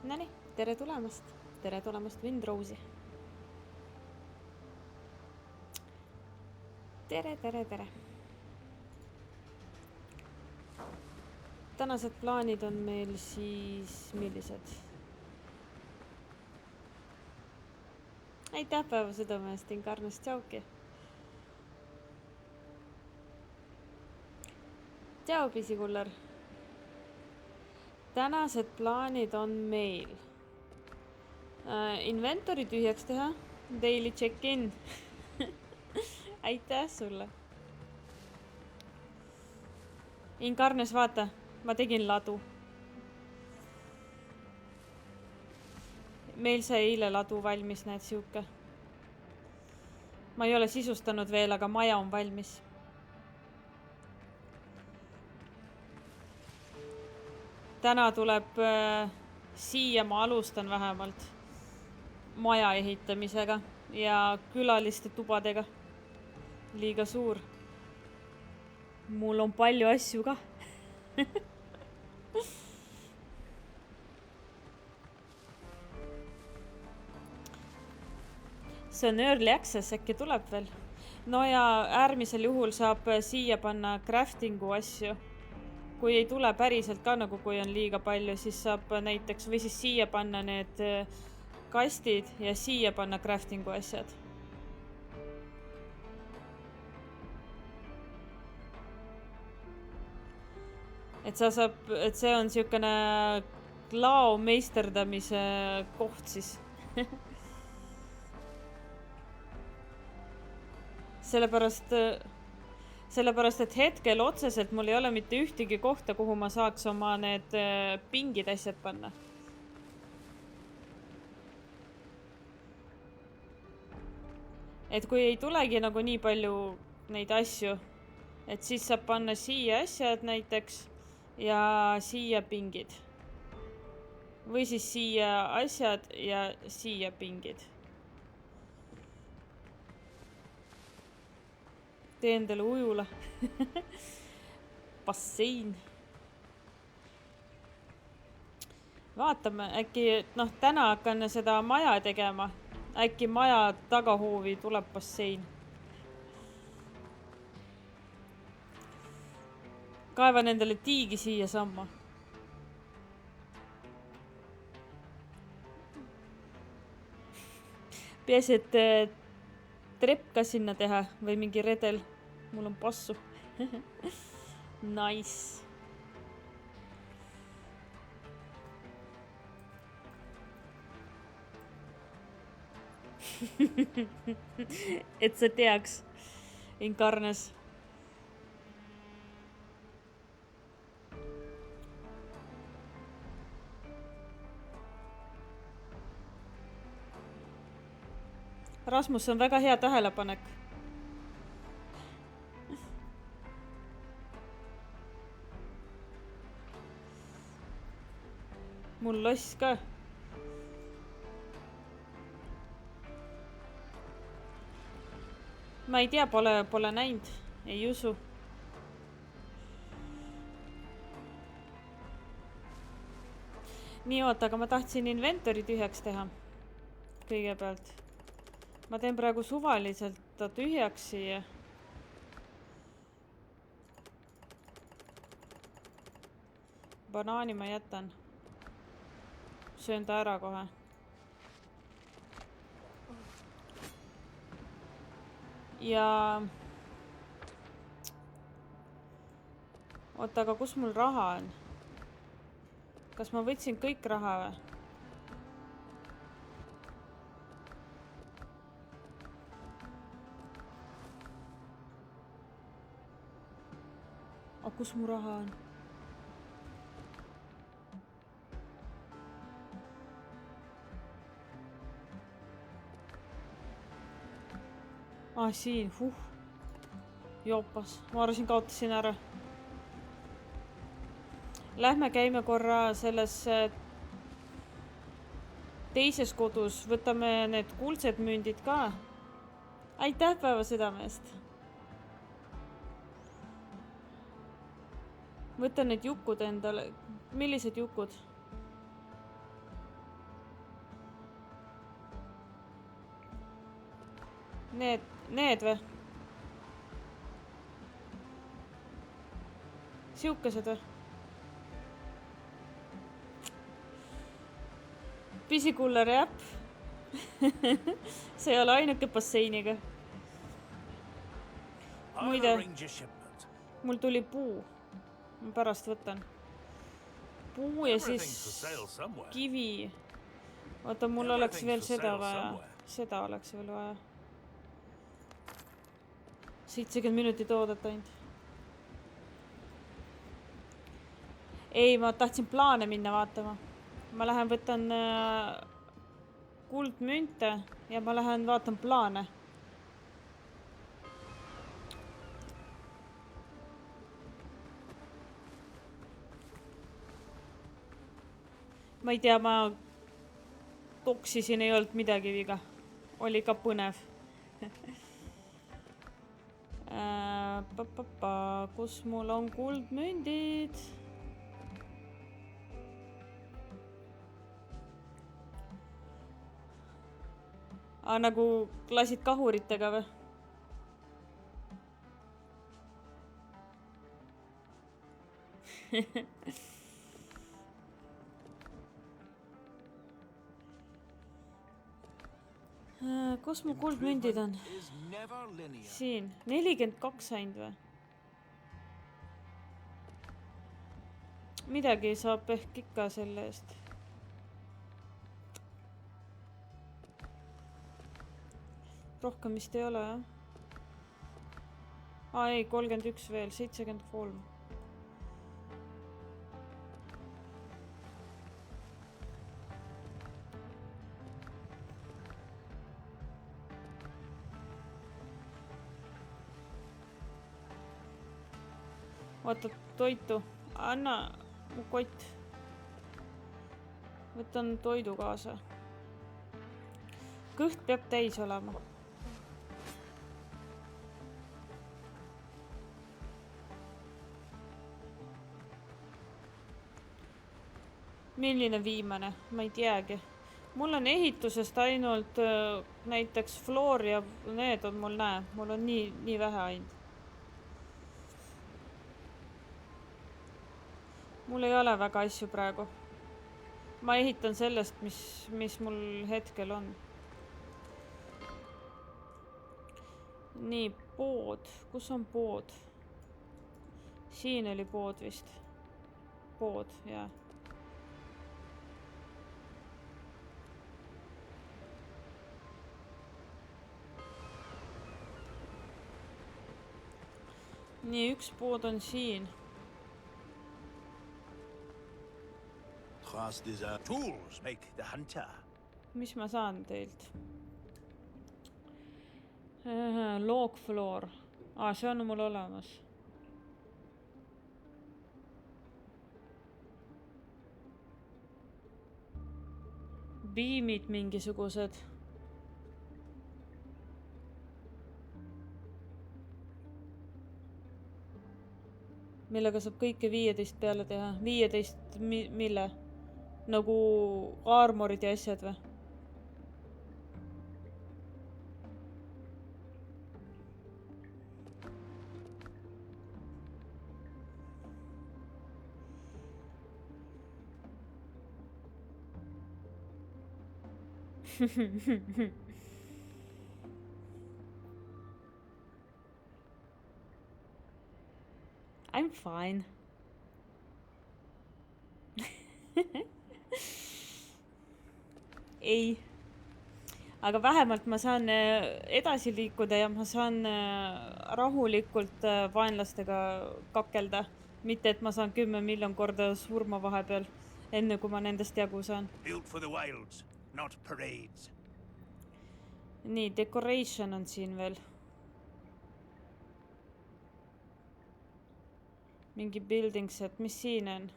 Nonii, tere tulemast! Tere tulemast Windrose'i! Tere! Tänased plaanid on meil siis millised? Aitäh päeva südamest, Inkarnes, tšauki! Tšau, pisikuller! Tänased plaanid on meil inventory tühjaks teha, daily check-in. Aitäh sulle! Inkarnes, vaata, ma tegin ladu. Meil sai eile ladu valmis, näed siuke. Ma ei ole sisustanud veel, aga maja on valmis. Täna tuleb siia, ma alustan vähemalt maja ehitamisega ja külaliste tubadega. Liiga suur. Mul on palju asju ka. See on early access, äkki tuleb veel. No ja äärmisel juhul saab siia panna craftingu asju. Kui ei tule päriselt ka, nagu kui on liiga palju, siis saab näiteks, või siis siia panna need kastid ja siia panna craftingu asjad. Et see on siukene lao meisterdamise koht siis. Sellepärast, et hetkel otseselt mul ei ole mitte ühtegi kohta, kuhu ma saaks oma need pingid asjad panna. Et kui ei tulegi nagu nii palju neid asju, et siis saab panna siia asjad näiteks ja siia pingid. Või siis siia asjad ja siia pingid. Tee endale ujula. Bassein. Vaatame, äkki, täna hakkan seda maja tegema. Äkki maja tagahoovi tuleb bassein. Kaevan endale tiigi siia samma. Peasi, et trepp ka sinna teha või mingi redel. Mul on passu. Nice. Et sa teaks, Inkarnes. Rasmus, see on väga hea tähelepanek. Mul loss ka. Ma ei tea, pole näinud. Ei usu. Nii oota, aga ma tahtsin inventory tühjaks teha. Kõigepealt. Ma teen praegu suvaliselt ta tühjaks siia. Banaani ma jätan. Söön ta ära kohe. Ja oota, aga kus mul raha on? Kas ma võtsin kõik raha või? A kus mu raha on? Siin, Joopas, ma arvasin kaotasin ära. Lähme käime korra selles teises kodus, võtame need kuldsed mündid ka. Aitäh päeva südamest! Võtan need jukud endale. Millised jukud? Need või? Siukesed või? Pisikuller jäpp. See ei ole ainuke basseiniga. Muide, mul tuli puu. Ma pärast võtan. Puu ja siis kivi. Oota, mul oleks veel seda vaja. Seda oleks veel vaja. 70 minutit oodata ainult. Ei, ma tahtsin plaane minna vaatama. Ma lähen võtan kuldmünte ja ma lähen vaatan plaane. Ma ei tea, ma toksisin, ei olnud midagi viga. Oli ka põnev. Kus mul on kuldmündid? Nagu klasid kahuritega või? Kus mu kuldmündid on? Siin. 42 ainult või? Midagi saab ehk ikka selle eest. Rohkem vist ei ole, jah? Ei, 31 veel, 73. Vaata toitu. Anna mu kott. Võtan toidu kaasa. Kõht peab täis olema. Milline viimane? Ma ei teagi. Mul on ehitusest ainult näiteks floor ja need on mul näe. Mul on nii vähe ainult. Mul ei ole väga asju praegu. Ma ehitan sellest, mis mul hetkel on. Nii, pood. Kus on pood? Siin oli pood vist. Pood, jah. Nii, üks pood on siin. Tools make the hunter. Mis ma saan teilt? Log floor. See on mul olemas. Beamid mingisugused. Millega saab kõike 15 peale teha. 15 mille? Nagu armorid ja asjad või? I'm fine. Ei. Aga vähemalt ma saan edasi liikuda ja ma saan rahulikult vaenlastega kakelda. Mitte, et ma saan 10 miljon korda surma vahepeal, enne kui ma nendest jagu saan. Built for the wilds, not parades. Nii, decoration on siin veel. Mingi building set, mis siin on?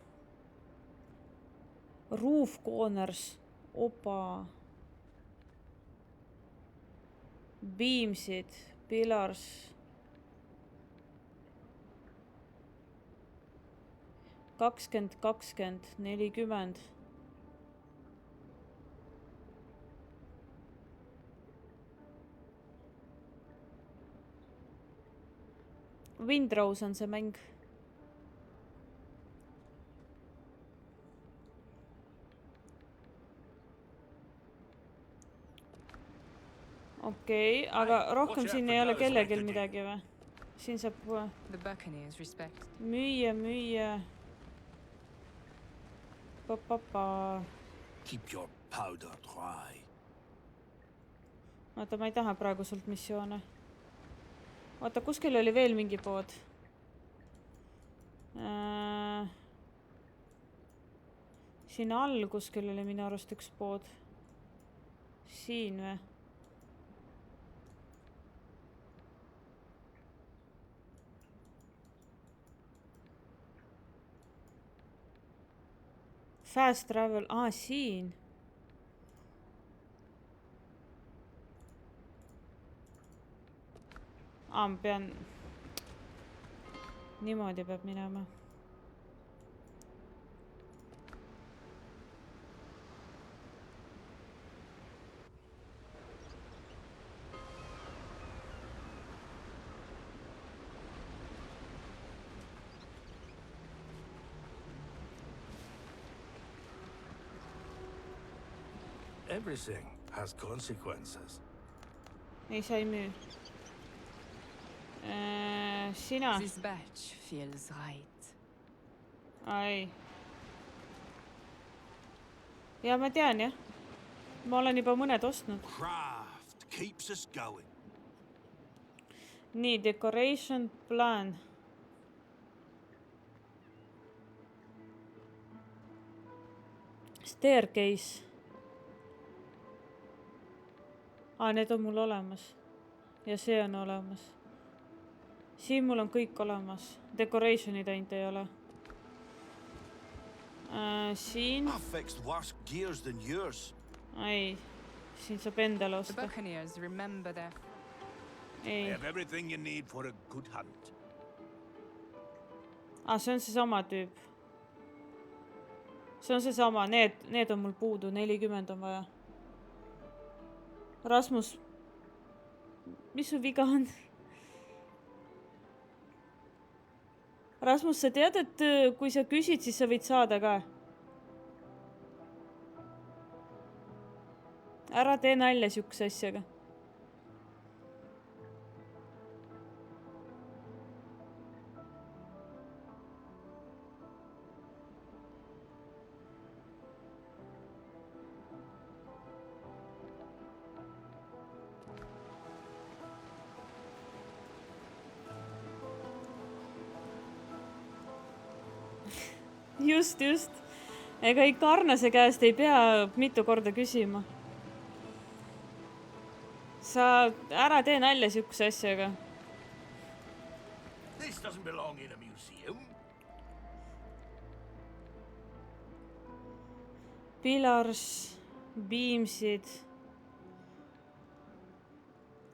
Roof corners. Opa. Beamsid, pillars. kakskümmend, 40. Windrose on see mäng. Okei, aga rohkem watch out siin for ei ole those kellegil like to midagi või? Siin saab The Buccaneers respect. müüa. Papa. Keep your powder dry. Oota, ma ei taha praegu sult missioone. Oota, kuskil oli veel mingi pood. Siin all kuskil oli minu arust üks pood. Siin või? Fast travel, siin. Ma pean... Niimoodi peab minema. Everything has consequences. Ei, sa ei müü. Sina. This batch feels right. Ai. Ja ma tean, jah. Ma olen juba mõned ostnud. Craft keeps us going. Nii, decoration plan. Staircase. Need on mul olemas. Ja see on olemas. Siin mul on kõik olemas. Decorationid ainult ei ole. Siin. I fixed worse gears than yours. Ei. Siin saab endale The osta. Buccaneers remember their... I Ei. have everything you need for a good hunt. See on see sama tüüp. See on see sama. Need on mul puudu. 40 on vaja. Rasmus. Mis su viga on? Rasmus, sa tead, et kui sa küsid, siis sa võid saada ka. Ära tee nalja siukse asjaga. Just. Ega ikka Arnase käest ei pea mitu korda küsima. Sa ära tee nalja siukse asjaga. This doesn't belong in a museum. Pillars, beamsid,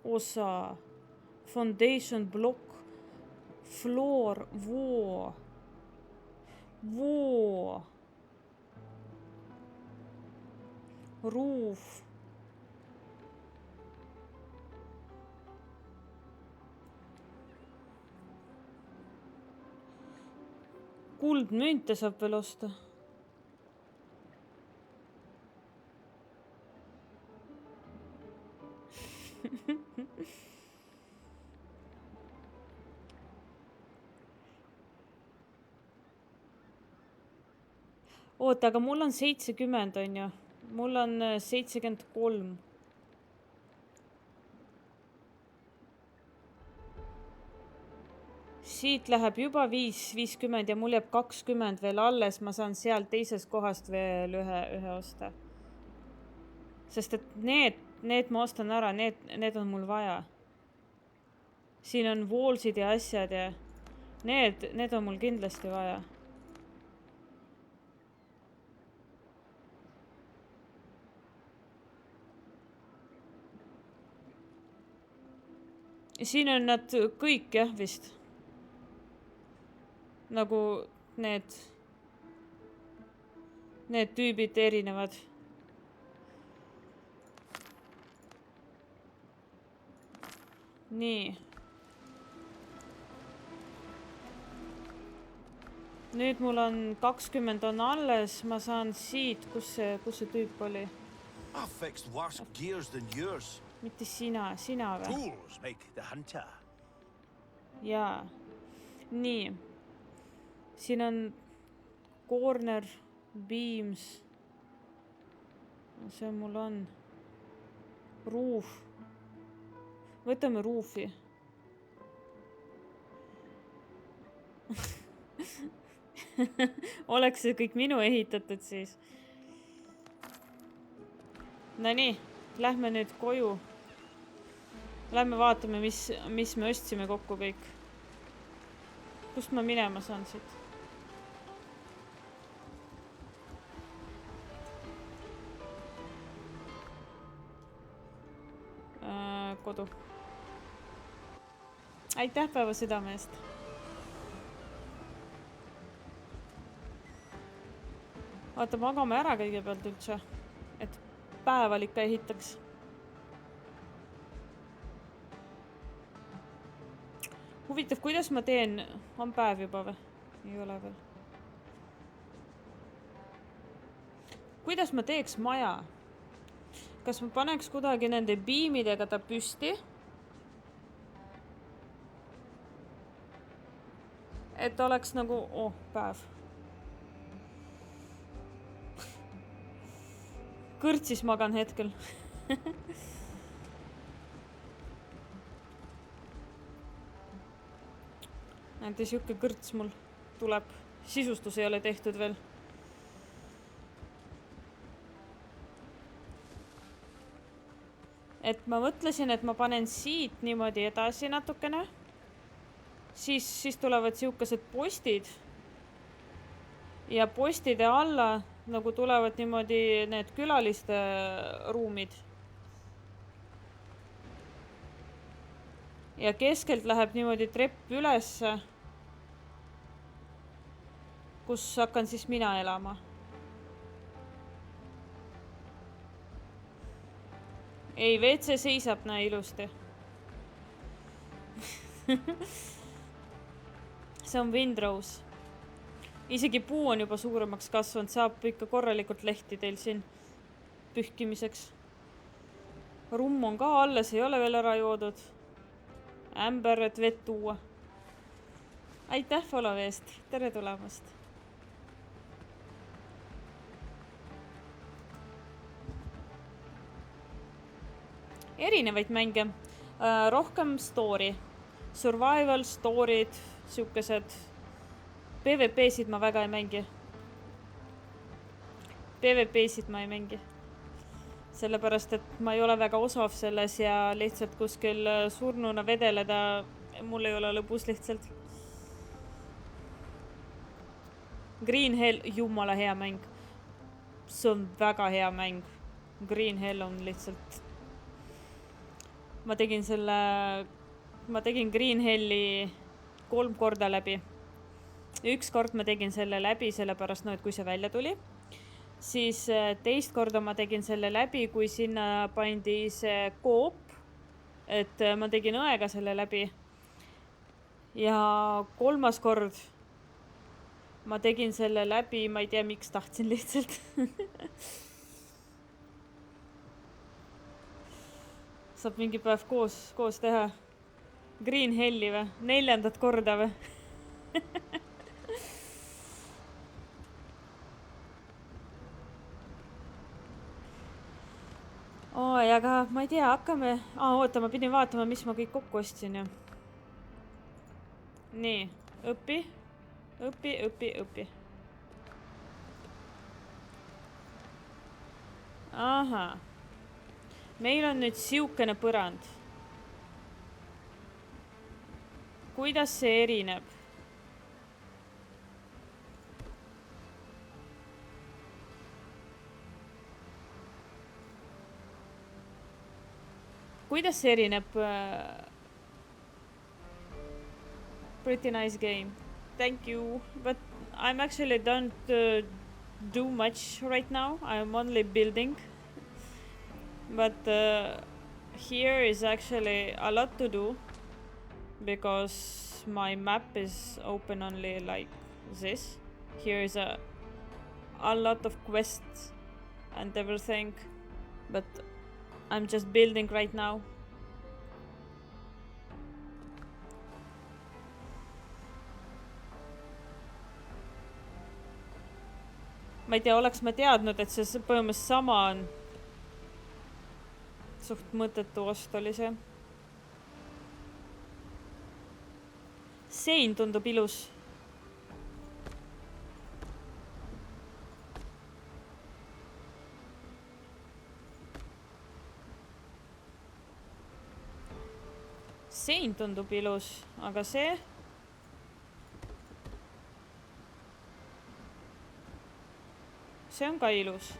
osa, foundation block, floor, wall. Roof. Kuldmünte saab veel osta. Oota, aga mul on 70, on ju. Mul on 73. Siit läheb juba 50 ja mul jääb 20 veel alles. Ma saan sealt teisest kohast veel ühe osta. Sest et need ma ostan ära, need on mul vaja. Siin on wallsid ja asjad ja need on mul kindlasti vaja. Siin on nad kõik, jah, vist. Nagu need tüübid erinevad. Nii. Nüüd mul on 20 on alles, ma saan siit, kus see tüüp oli? I fixed worse gears than yours. Mitte sina või? Tools make the hunter. Jaa. Nii. Siin on corner, beams. See mul on. Roof. Võtame roofi. Oleks see kõik minu ehitatud siis. No nii, lähme nüüd koju. Lähme vaatame, mis me ostsime kokku kõik. Kust ma minema saan siit? Kodu. Aitäh päeva südame eest. Vaata, magame ära kõigepealt üldse, et päeval ikka ehitaks. Huvitav, kuidas ma teen? On päev juba või? Ei ole veel. Kuidas ma teeks maja? Kas ma paneks kuidagi nende biimidega ta püsti? Et oleks nagu... päev. Kõrtsis magan hetkel. Näete, siuke kõrts mul tuleb. Sisustus ei ole tehtud veel. Et ma mõtlesin, et ma panen siit niimoodi edasi natukene. Siis tulevad siukesed postid. Ja postide alla nagu tulevad niimoodi need külaliste ruumid. Ja keskelt läheb niimoodi trepp ülesse, kus hakkan siis mina elama. Ei, WC seisab näe ilusti. See on windrows. Isegi puu on juba suuremaks kasvanud, saab ikka korralikult lehti teil siin pühkimiseks. Rumm on ka alles, ei ole veel ära joodud. Ämber, et vett tuua. Aitäh follow eest, tere tulemast. Erinevaid mänge, rohkem story, survival story'd, siukesed PvP-sid ma väga ei mängi. PvP-sid ma ei mängi. Sellepärast, et ma ei ole väga osav selles ja lihtsalt kuskil surnuna vedeleda, mul ei ole lõbus lihtsalt. Green Hell, jumala hea mäng. See on väga hea mäng. Green Hell on lihtsalt... Ma tegin Green Helli 3 korda läbi. Üks kord ma tegin selle läbi, sellepärast, et kui see välja tuli. Siis teist korda ma tegin selle läbi, kui sinna pandi see koop. Et ma tegin õega selle läbi. Ja 3. kord ma tegin selle läbi, ma ei tea, miks tahtsin lihtsalt. Saab mingi päev koos teha. Green Helli või? 4. korda või? Oi, aga ma ei tea, hakkame... Oota, ma pidin vaatama, mis ma kõik kokku ostsin ju. Nii, õpi. Aha. Meil on nüüd siukene põrand. Kuidas see erineb? Kuidas see erineb? Pretty nice game. Thank you. But I'm actually don't do much right now. I'm only building. But here is actually a lot to do because my map is open only like this. here is a lot of quests and everything, but I'm just building right now. Ma ei tea, oleks ma teadnud, et see põhimõtteliselt sama on. Suht mõttetu ost oli see. Sein tundub ilus. Sein tundub ilus, aga see... See on ka ilus.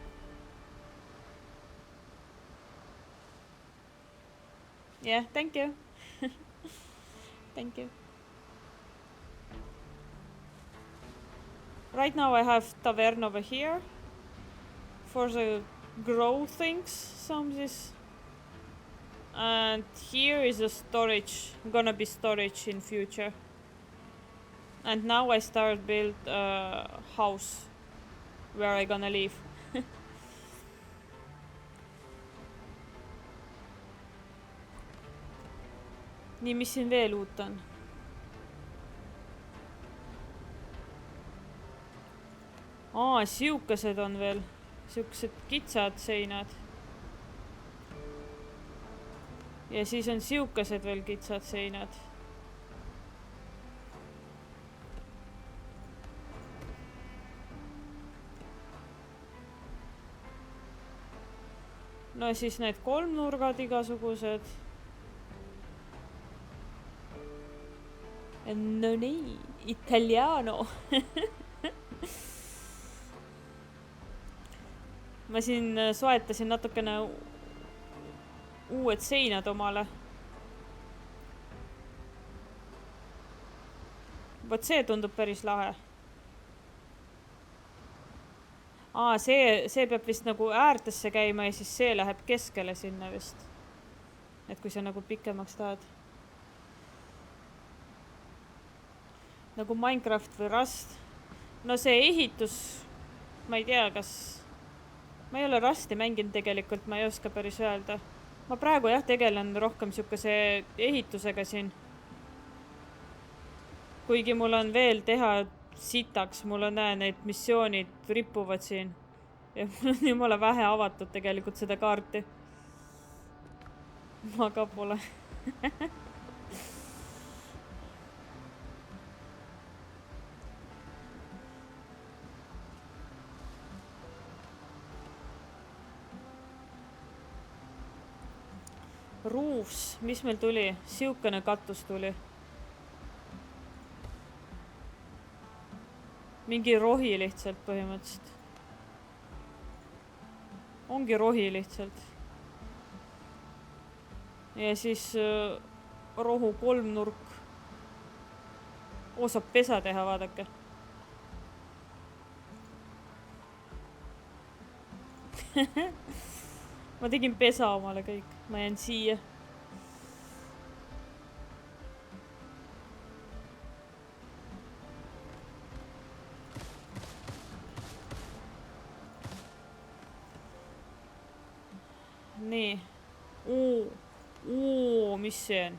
Yeah, thank you. Thank you. Right now I have tavern over here for the grow things, some this. And here is a storage, gonna be storage in future. And now I start build a house where I gonna live. Nii, mis siin veel uut on? Siukesed on veel. Siukesed kitsad seinad. Ja siis on siukesed veel kitsad seinad. No siis need kolmnurgad igasugused. No nii, italiano. Ma siin soetasin natukene uued seinad omale. Vot see tundub päris lahe. See peab vist nagu äärtesse käima ja siis see läheb keskele sinna vist. Et kui sa nagu pikemaks tahad. Nagu Minecraft või Rust. No see ehitus, ma ei tea, kas... Ma ei ole Rusti mänginud tegelikult, ma ei oska päris öelda. Ma praegu jah tegelen rohkem siukese ehitusega siin. Kuigi mul on veel teha sitaks, mul on need missioonid rippuvad siin. Ja mul on jumala vähe avatud tegelikult seda kaarti. Ma ka pole. Roofs, mis meil tuli? Siukene katus tuli. Mingi rohi lihtsalt põhimõtteliselt. Ongi rohi lihtsalt. Ja siis rohu kolmnurk. Saab pesa teha, vaadake. Ma tegin pesa omale kõik. Ma jään siia. Nii. Mis see on?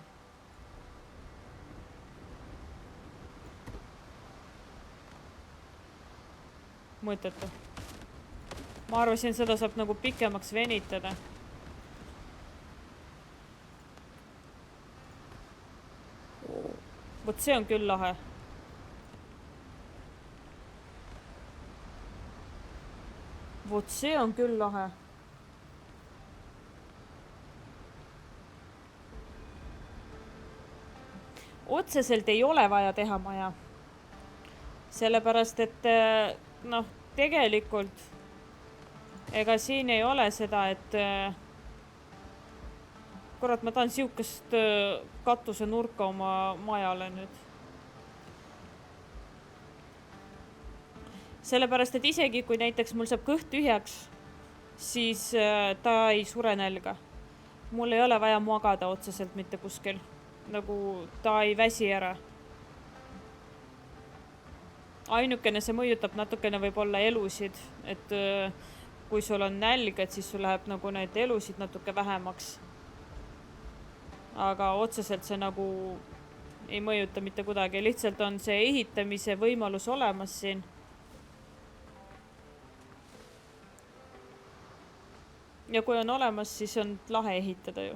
Mõttetu. Ma arvasin, seda saab nagu pikemaks venitada. Vot see on küll lahe. Vot see on küll lahe. Otseselt ei ole vaja teha maja. Sellepärast, et noh, tegelikult ega siin ei ole seda, et korrat, ma tahan siukest katuse nurka oma majale nüüd. Sellepärast, et isegi kui näiteks mul saab kõht tühjaks, siis ta ei sure nälga. Mul ei ole vaja magada otseselt mitte kuskil. Nagu ta ei väsi ära. Ainukene see mõjutab natukene võib-olla elusid, et kui sul on nälg, et siis sul läheb nagu neid elusid natuke vähemaks. Aga otseselt see nagu ei mõjuta mitte kuidagi, lihtsalt on see ehitamise võimalus olemas siin. Ja kui on olemas, siis on lahe ehitada ju.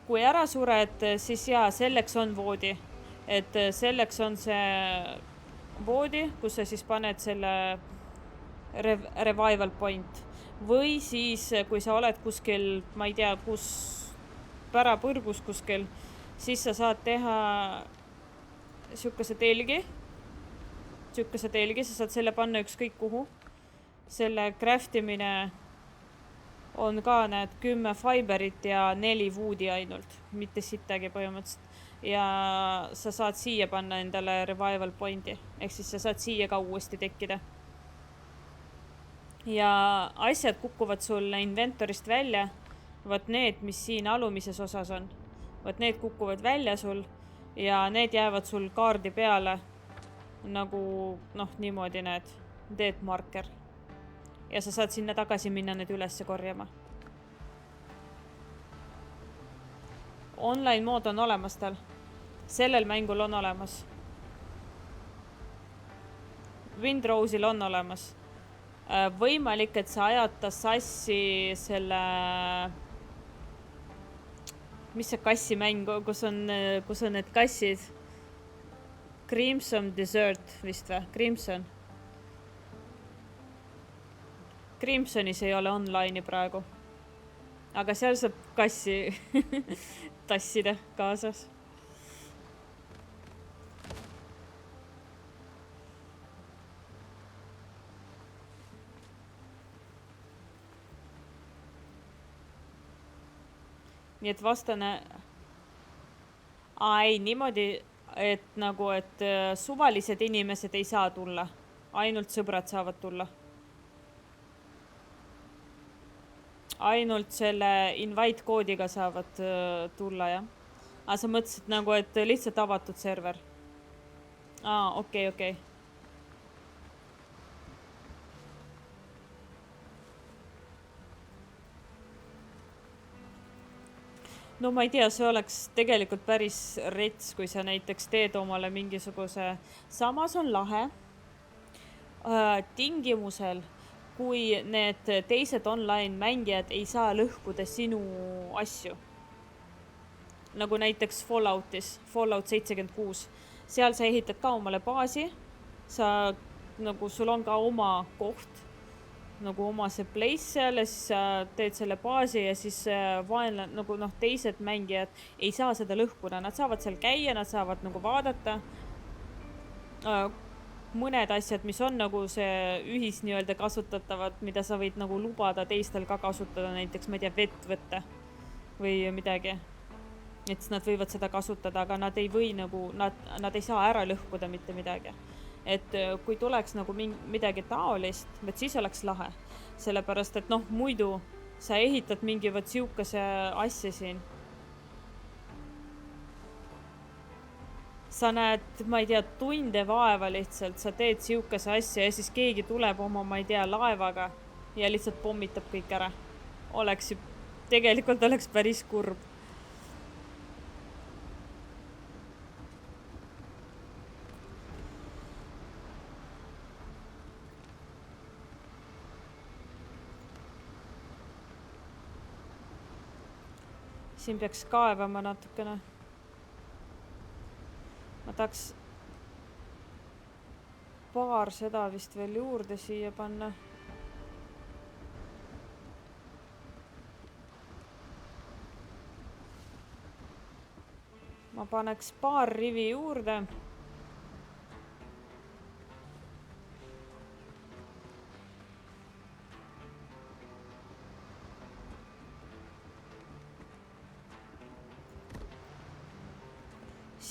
Kui ära sured, siis jaa, selleks on voodi. Et selleks on see voodi, kus sa siis paned selle revival point. Või siis, kui sa oled kuskil, ma ei tea, kus pärapõrgus kuskil, siis sa saad teha sihukese telgi, sa saad selle panna ükskõik kuhu. Selle craftimine on ka need 10 fiberit ja 4 woodi ainult, mitte sittagi põhimõtteliselt. Ja sa saad siia panna endale revival pointi, ehk siis sa saad siia ka uuesti tekkida. Ja asjad kukuvad sul inventorist välja, võt need, mis siin alumises osas on, võt need kukuvad välja sul ja need jäävad sul kaardi peale nagu niimoodi need dead marker. Ja sa saad sinna tagasi minna need ülesse korjama. Online mood on olemas tal. Sellel mängul on olemas. Windrose'il on olemas. Võimalik, et sa ajata sassi selle... Mis see kassimäng, kus on need kassid? Crimson Desert vist või? Crimson. Crimsonis ei ole online'i praegu. Aga seal saab kassi tassida kaasas. Nii et vastane... Ei, niimoodi, et nagu, et suvalised inimesed ei saa tulla. Ainult sõbrad saavad tulla. Ainult selle invite koodiga saavad tulla, jah. Aga sa mõtlesid nagu, et lihtsalt avatud server. Okei. No ma ei tea, see oleks tegelikult päris rets, kui sa näiteks teed omale mingisuguse... Samas on lahe tingimusel, kui need teised online mängijad ei saa lõhkuda sinu asju. Nagu näiteks Falloutis, Fallout 76. Seal sa ehitad ka omale baasi, nagu sul on ka oma koht, nagu oma see place seal ja siis sa teed selle baasi ja siis nagu teised mängijad ei saa seda lõhkuda. Nad saavad seal käia, nad saavad nagu vaadata. Mõned asjad, mis on nagu see ühis nii-öelda kasutatavad, mida sa võid nagu lubada teistel ka kasutada, näiteks ma ei tea, vett võtta või midagi. Et siis nad võivad seda kasutada, aga nad ei või nagu, nad ei saa ära lõhkuda mitte midagi. Et kui tuleks nagu midagi taolist, et siis oleks lahe. Sellepärast, et muidu sa ehitad mingi võt siukese asja siin. Sa näed, ma ei tea, tunde vaeva lihtsalt, sa teed siukese asja ja siis keegi tuleb oma, ma ei tea, laevaga ja lihtsalt pommitab kõik ära. Tegelikult oleks päris kurb. Siin peaks kaevama natukene. Ma tahaks paar seda vist veel juurde siia panna. Ma paneks paar rivi juurde.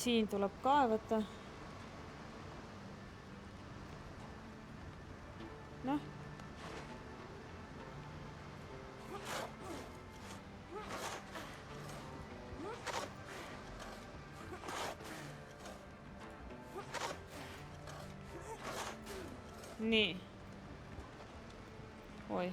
Siin tuleb kaevata. nii. Oi.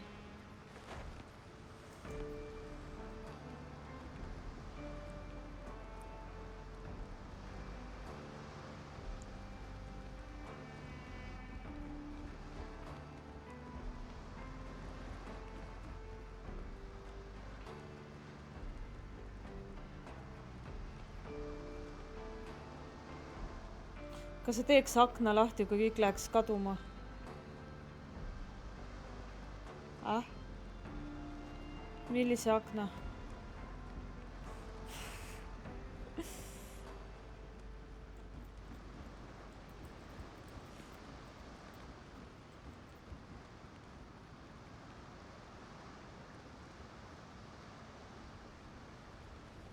Kas sa teeks akna lahti, kui kõik läheks kaduma? Millise akna?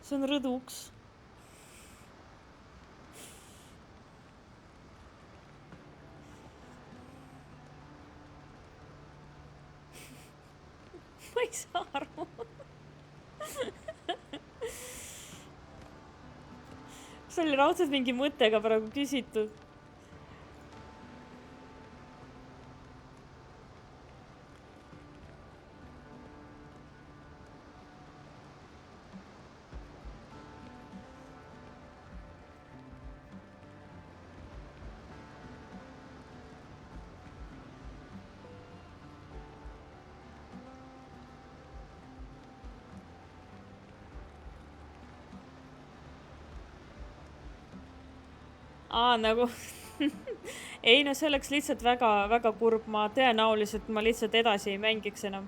See on rõduks. Ma ei saa aru. See oli raudselt mingi mõttega praegu küsitud. Nagu ei, no see oleks lihtsalt väga kurb. Tõenäoliselt ma lihtsalt edasi ei mängiks enam.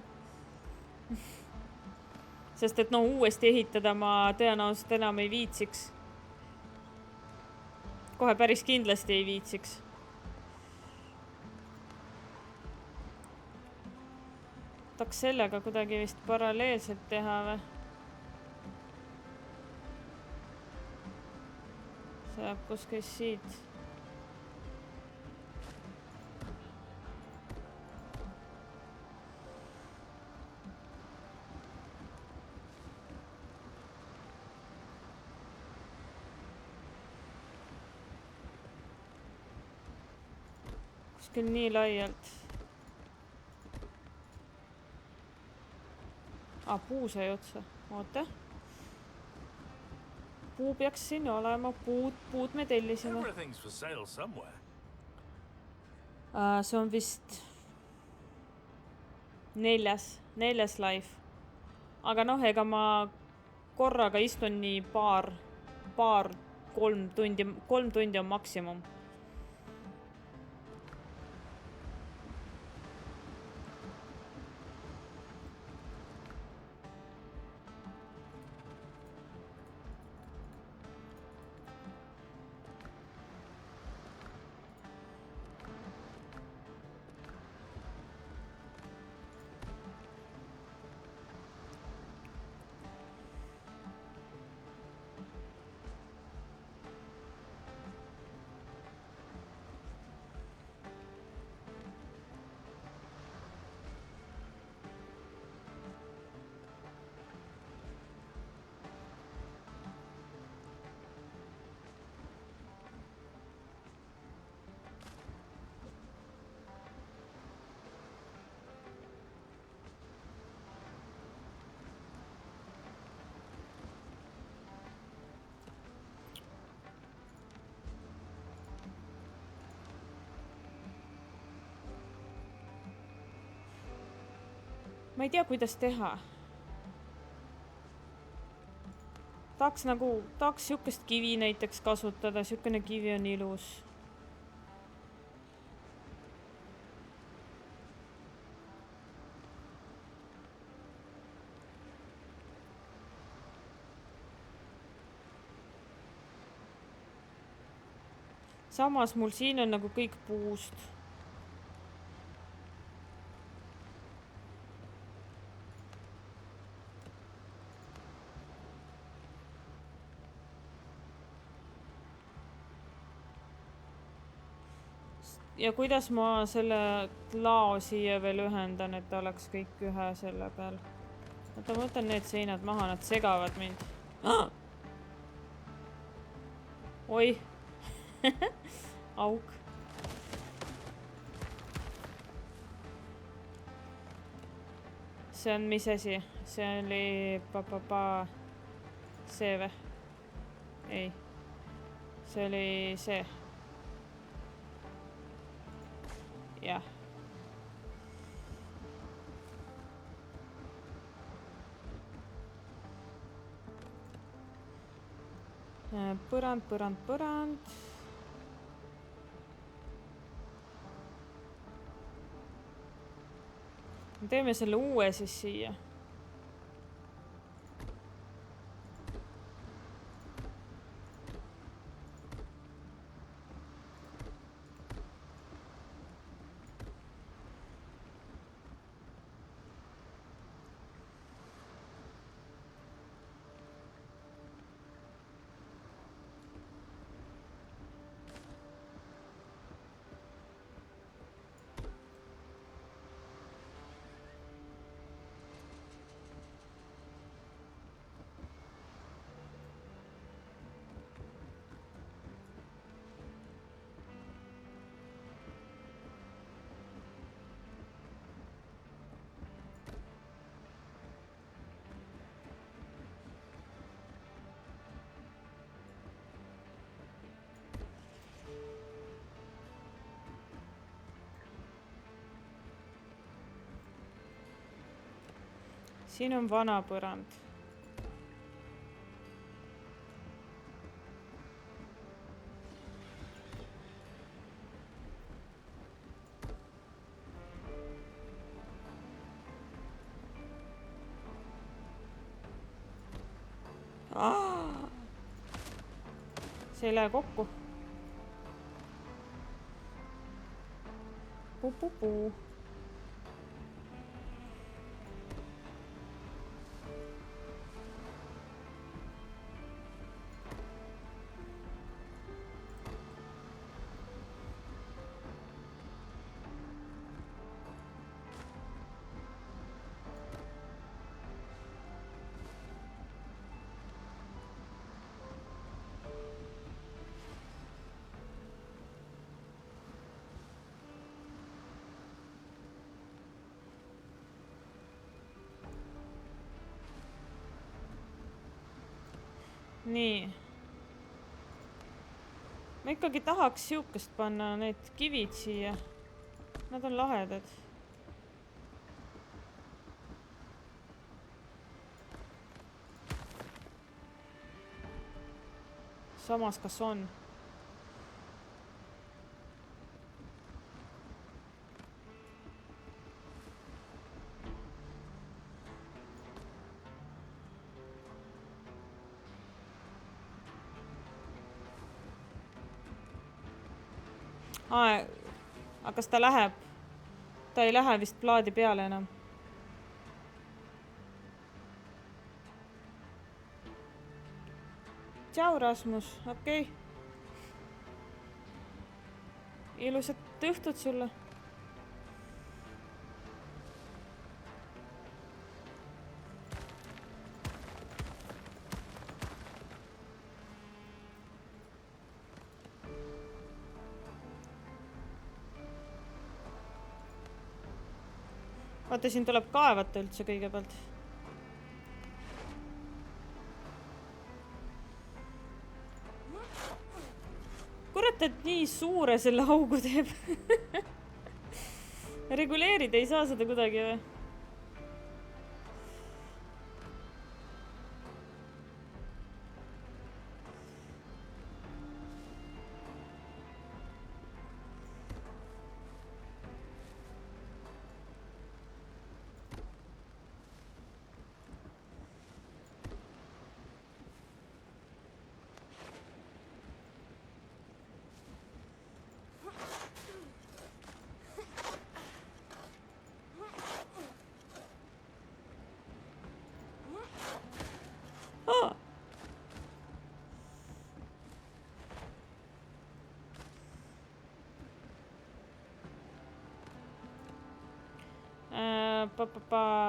Sest et no uuesti ehitada ma tõenäoliselt enam ei viitsiks. Kohe päris kindlasti ei viitsiks. Tahaks sellega kuidagi vist paralleelselt teha või? Läheb kuskil siit. Kuskil nii laialt. Puu sai otsa. Oota. Puu peaks siin olema. Puud me tellisime. See on vist neljas live. Aga noh, ega ma korraga istun nii kolm tundi on maksimum. Ma ei tea, kuidas teha. Tahaks siukest kivi näiteks kasutada. Siukene kivi on ilus. Samas mul siin on nagu kõik puust. Ja kuidas ma selle lao siia veel ühendan, et oleks kõik ühe selle peal. Oota, ma võtan need seinad maha, nad segavad mind. Oi. Auk. see on mis asi? See oli see või? Ei. See oli see. Jah. Põrand. Teeme selle uue siis siia. Siin on vana põrand. See ei lähe kokku. Puu. Nii. Ma ikkagi tahaks siukest panna need kivid siia. Nad on lahedad. Samas kas on? Aga kas ta läheb? Ta ei lähe vist plaadi peale enam. Tšau, Rasmus, okei. Ilusat õhtut sulle. Vaata, siin tuleb kaevata üldse kõigepealt. Kurat, et nii suure selle augu teeb. Reguleerida ei saa seda kuidagi või?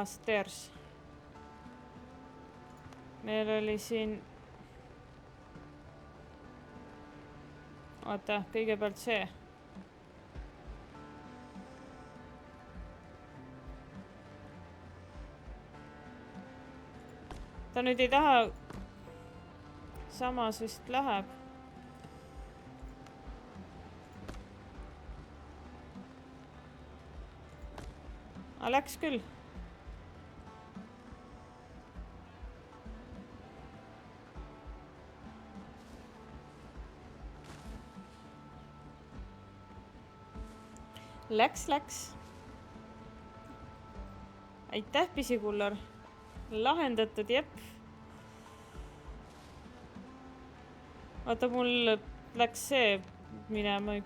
Stairs. Meil oli siin... Oota, kõigepealt see. Ta nüüd ei taha... Samas vist läheb. Läks küll. Läks. Aitäh, pisikullar. Lahendatud, jep. Vaata, mul läks see minema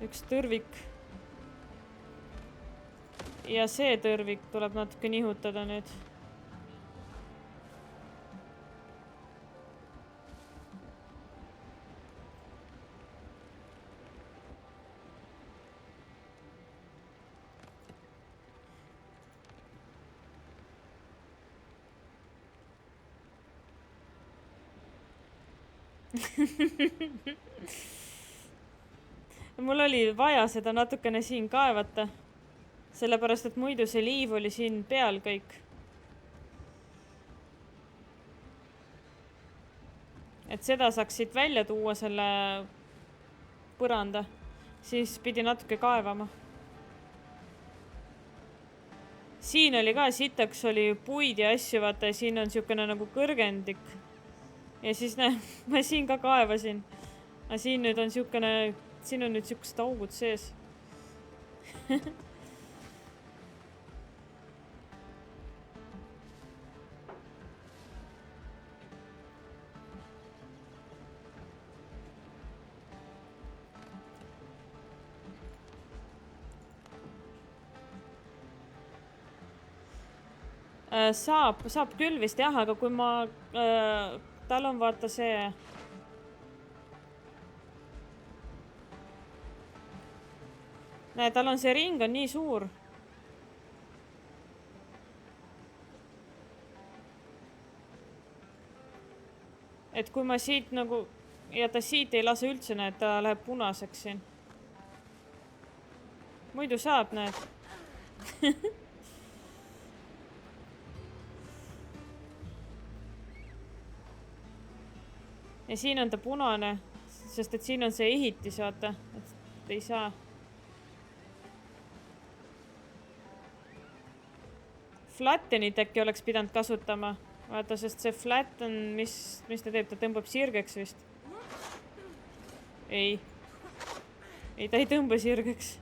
üks tõrvik. Ja see tõrvik tuleb natuke nihutada nüüd. Mul oli vaja seda natukene siin kaevata. Sellepärast, et muidu see liiv oli siin peal kõik. Et seda saaks siit välja tuua selle põranda. Siis pidi natuke kaevama. Siin oli ka sitaks oli puid ja asju, vaata, ja siin on siukene nagu kõrgendik. Ja siis ma siin ka kaevasin. Aga siin nüüd on siukene, siin on nüüd siukest augud sees. Saab küll vist jah, aga kui ma, tal on vaata see, näe, tal on see ring on nii suur. Et kui ma siit nagu, ja ta siit ei lase üldse, näed, ta läheb punaseks siin. Muidu saab, näed. Ja siin on ta punane, sest et siin on see ehitis, vaata, et ei saa. Flattenit äkki oleks pidanud kasutama. Vaata, sest see flatten, mis ta teeb, ta tõmbab sirgeks vist. Ei, ta ei tõmba sirgeks.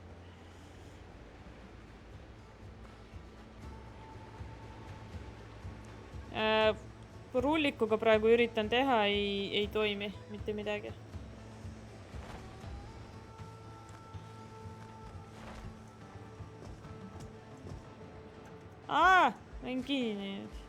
Rullikuga praegu üritan teha, ei toimi mitte midagi. Võin kinni nüüd.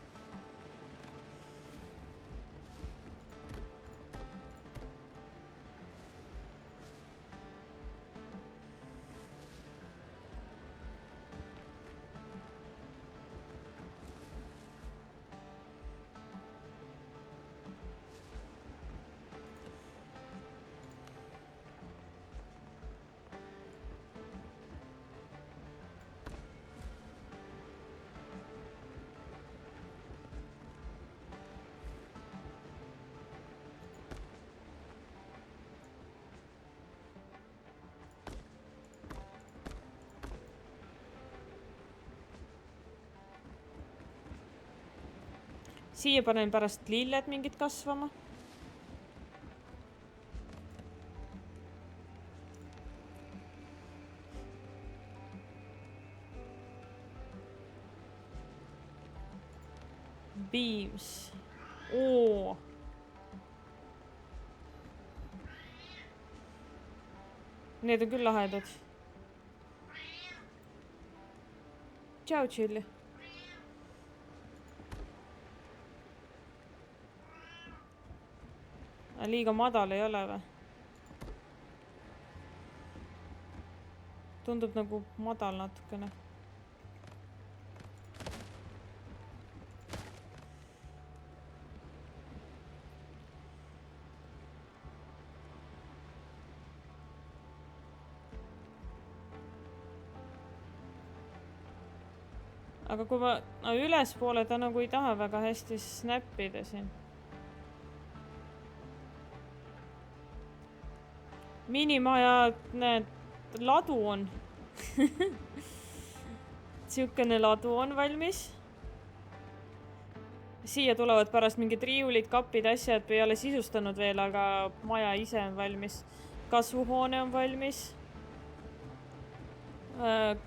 Siia panen pärast lilled mingid kasvama. Beams. Oo. Need on küll lahedad. Tšau, Chilli. Liiga madal ei ole või? Tundub nagu madal natukene. Aga kui ma ülespoole ta nagu ei taha väga hästi snappida siin. Minimaja, näed, ladu on. Siukene ladu on valmis. Siia tulevad pärast mingid riiulid, kapid, asjad ei ole sisustanud veel, aga maja ise on valmis. Kasvuhoone on valmis.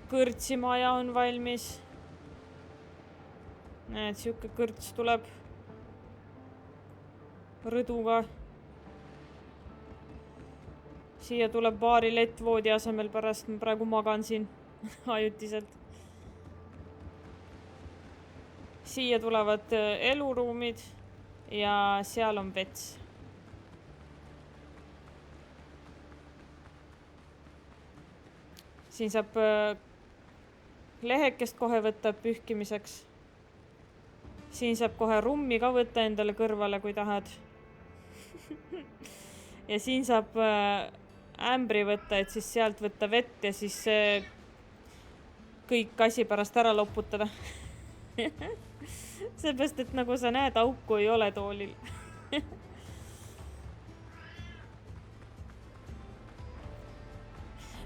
Kõrtsimaja on valmis. Näed, siuke kõrts tuleb rõduga. Siia tuleb baarilett voodi asemel pärast, ma praegu magan siin ajutiselt. Siia tulevad eluruumid ja seal on vets. Siin saab lehekest kohe võtta pühkimiseks. Siin saab kohe rummi ka võtta endale kõrvale, kui tahad. Ja siin saab ämbri võtta, et siis sealt võtta vett ja siis kõik asi pärast ära loputada. Seepärast, et nagu sa näed, auku ei ole toolil.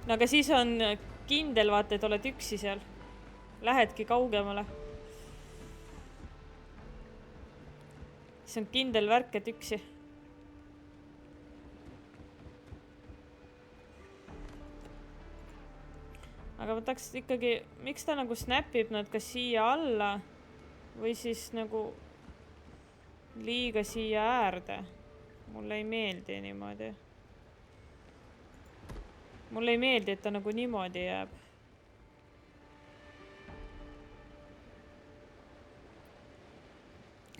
No aga siis on kindel, vaata, et oled üksi seal. Lähedki kaugemale. See on kindel värk, et üksi. Aga ma tahaks ikkagi, miks ta nagu snapib nad ka siia alla või siis nagu liiga siia äärde. Mulle ei meeldi niimoodi. Mulle ei meeldi, et ta nagu niimoodi jääb.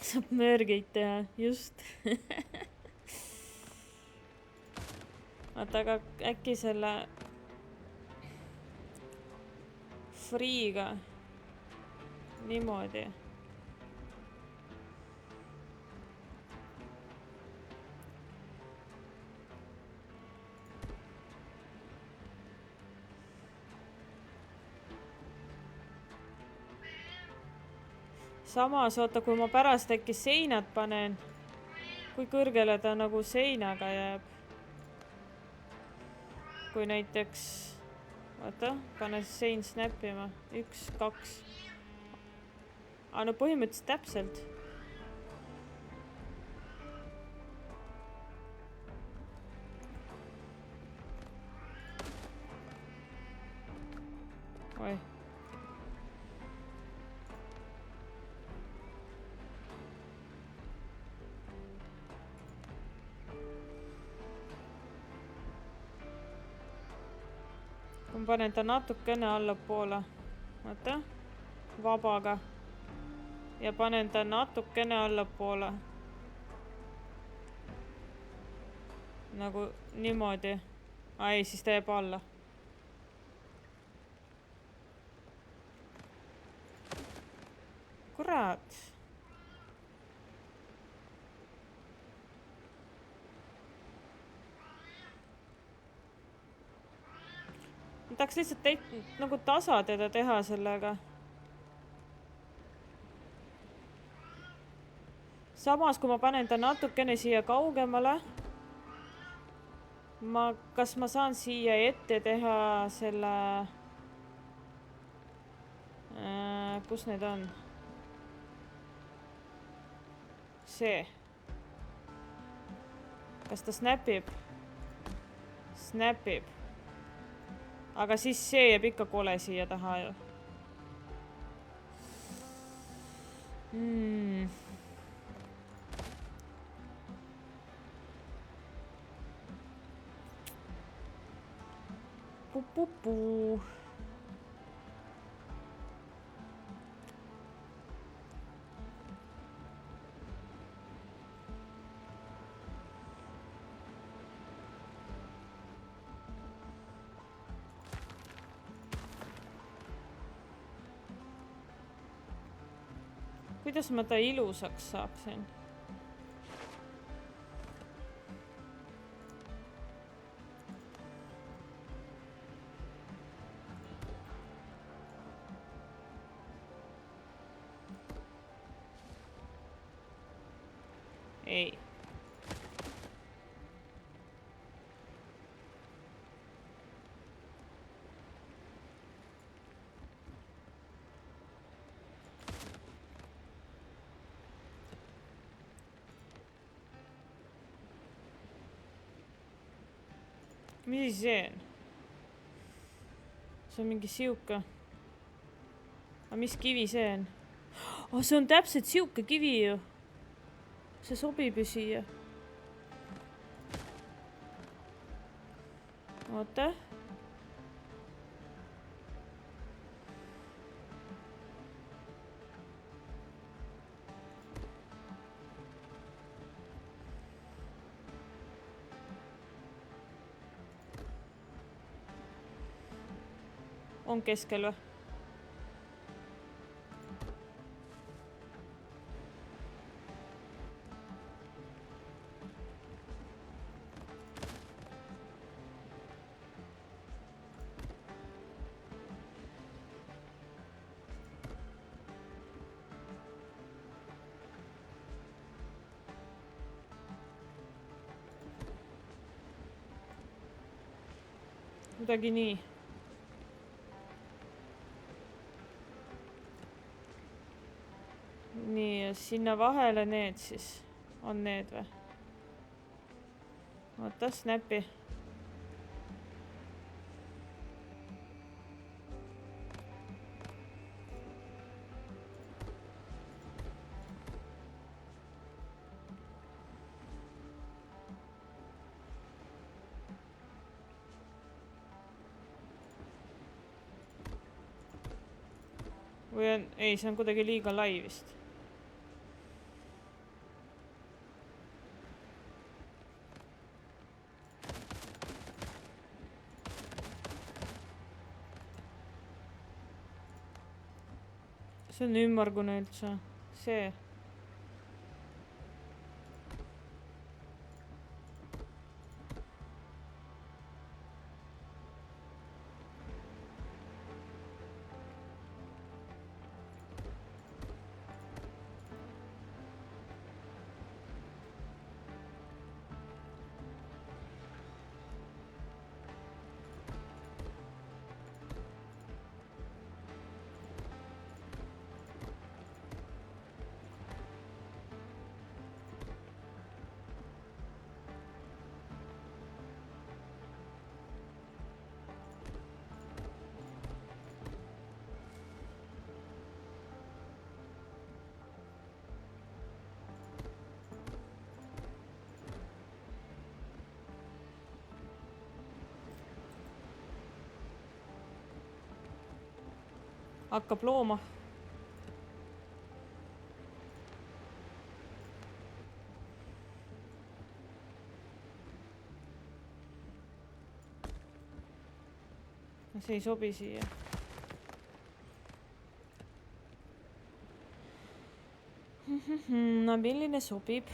Saab mörgeid teha, just. Vaata, aga äkki selle Freega niimoodi. Samas, oota, kui ma pärast äkki seinad panen, kui kõrgele ta nagu seinaga jääb. Kui näiteks, vaata, pane sein snappima. 1, 2. Aga no põhimõtteliselt täpselt. Oi. Ma panen ta natukene allapoole. Vaata. Vabaga. Ja panen ta natukene allapoole. Nagu niimoodi. Ai, siis ta jääb alla. Kurat. Ma tahaks lihtsalt nagu tasa teda teha sellega. Samas, kui ma panen ta natukene siia kaugemale, kas ma saan siia ette teha selle... kus need on? See. Kas ta snapib? Snapib. Aga siis see jääb ikka kole siia taha ju. Puu. Kuidas ma ta ilusaks saab siin? Ei. Mis see on? See on mingi siuke. Aga mis kivi see on? Oh, see on täpselt siuke kivi ju. See sobib ju siia. Oota. On keskel või? Kuidagi nii. Nii, ja sinna vahele need siis. On need või? Oota, snappi. Või on... Ei, see on kuidagi liiga lai vist. See on ümmargune üldse. See. Hakkab looma. See ei sobi siia. No milline sobib?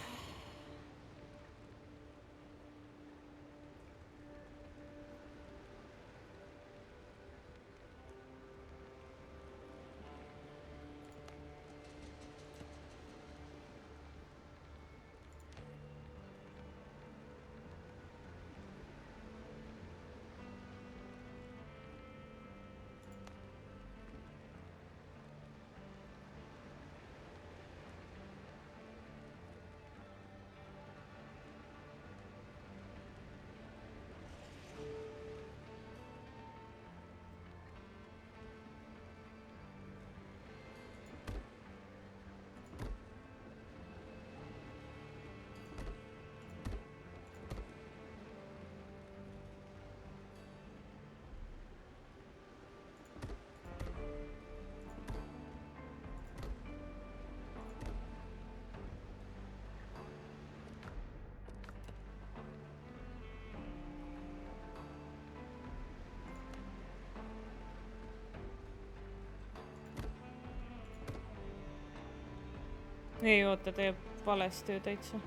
Ei oota, teeb valesti ju täitsa.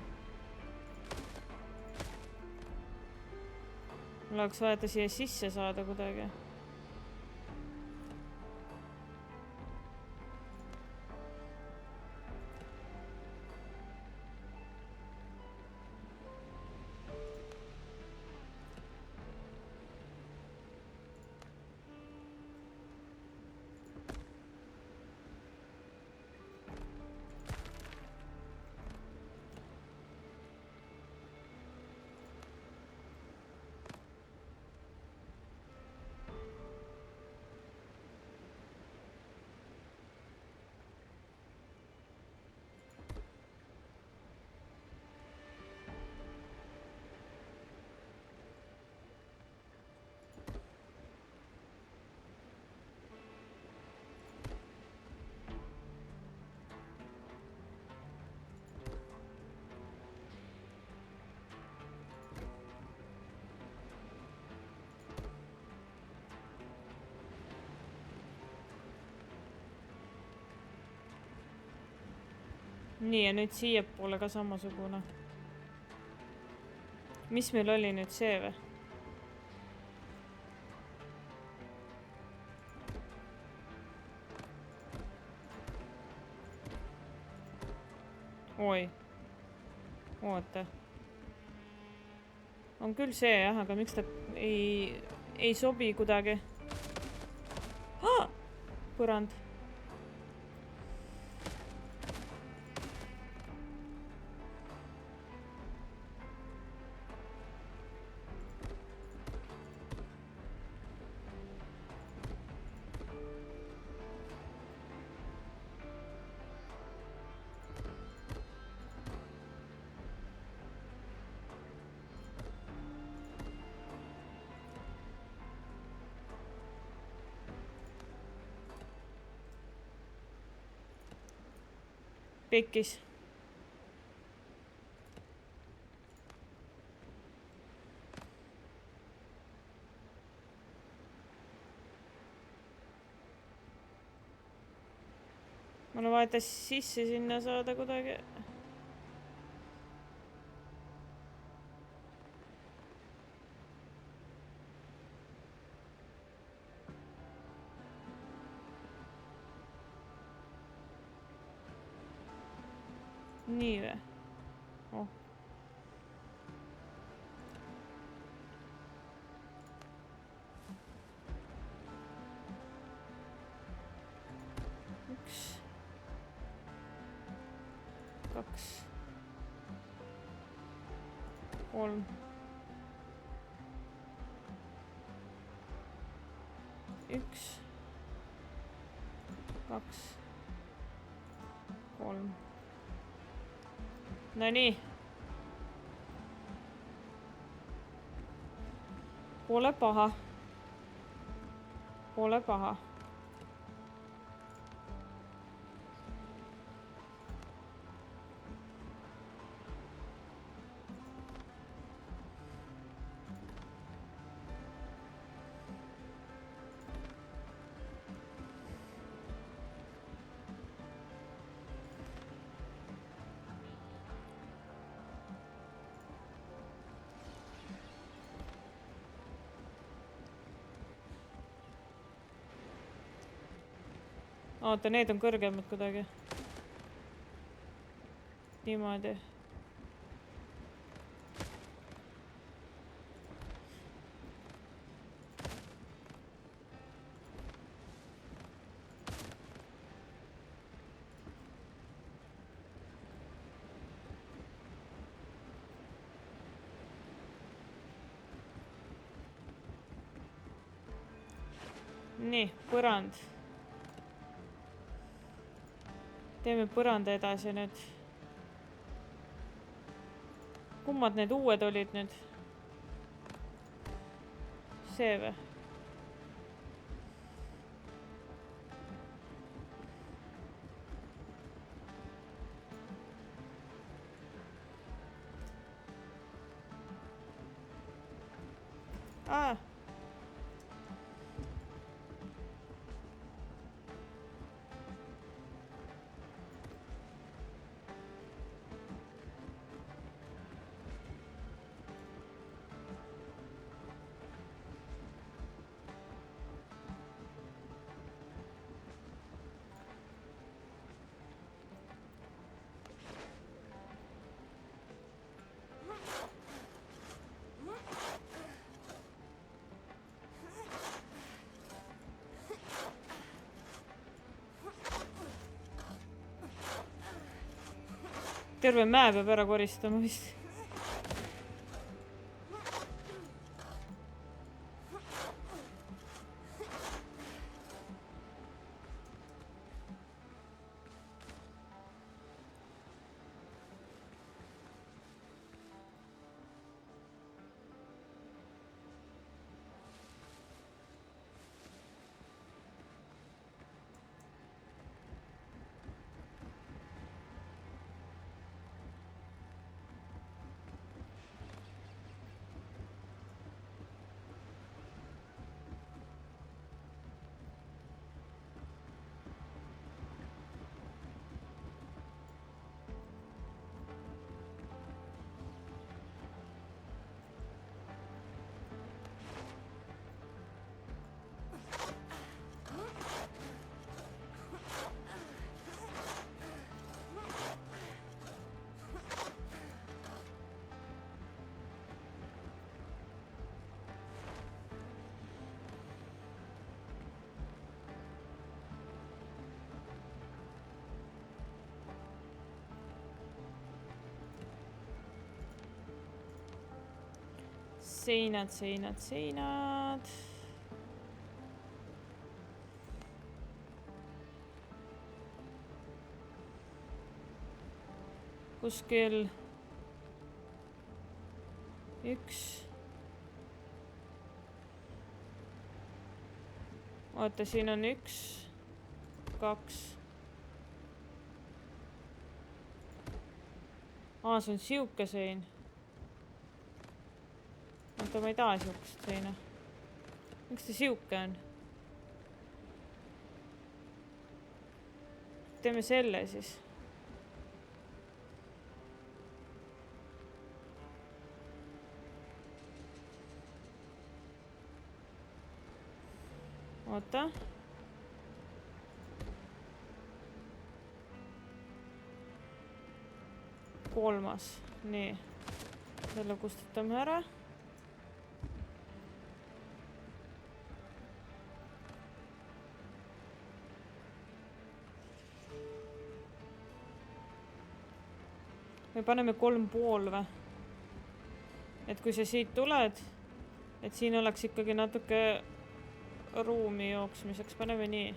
Mul oleks vaja ta siia sisse saada kuidagi. nii, ja nüüd siia poole ka samasugune. Mis meil oli nüüd see või? Oi. Oota. On küll see jah, aga miks ta ei sobi kuidagi? Põrand. Pekkis. Mulle vahetas sisse sinna saada kuidagi. Nii või? Oh. Üks. Kaks. Kolm. Üks. Kaks. Kolm. No nii. Pole paha. Pole paha. Oota, need on kõrgemad kuidagi. Niimoodi. Nii, põrand. Teeme põranda edasi nüüd. Kummad need uued olid nüüd? See või? Terve mäe peab ära koristama vist. Seinad, seinad, seinad. Kuskil 1. Oota, siin on 1, 2. See on siuke sein. Oota, ma ei taha siukest seina. Miks ta siuke on? Teeme selle siis. Oota. Kolmas. Nii. Selle kustutame ära. Me paneme 3,5 või? Et kui sa siit tuled, et siin oleks ikkagi natuke ruumi jooksmiseks. Paneme nii.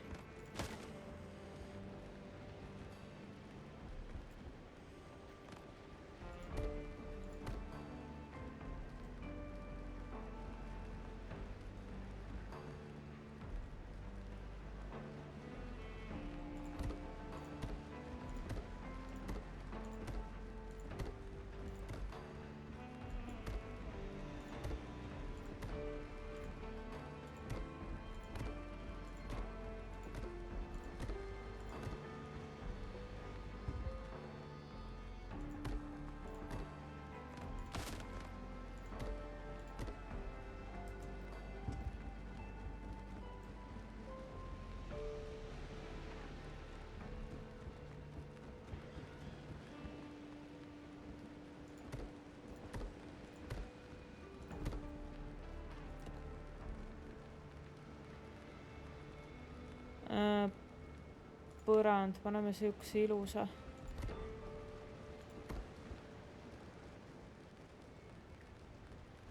Põrand, paneme siukse ilusa.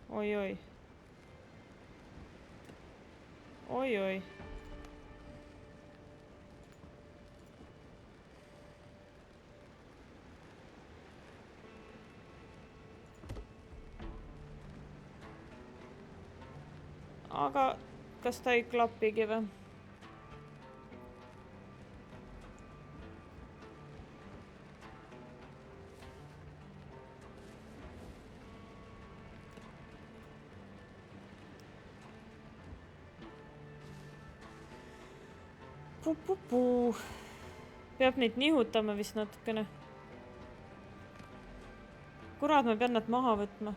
Oi-oi. Oi-oi. Aga kas ta ei klapigi või? Puu. Peab neid nihutama vist natukene. Kurat, ma pean nad maha võtma.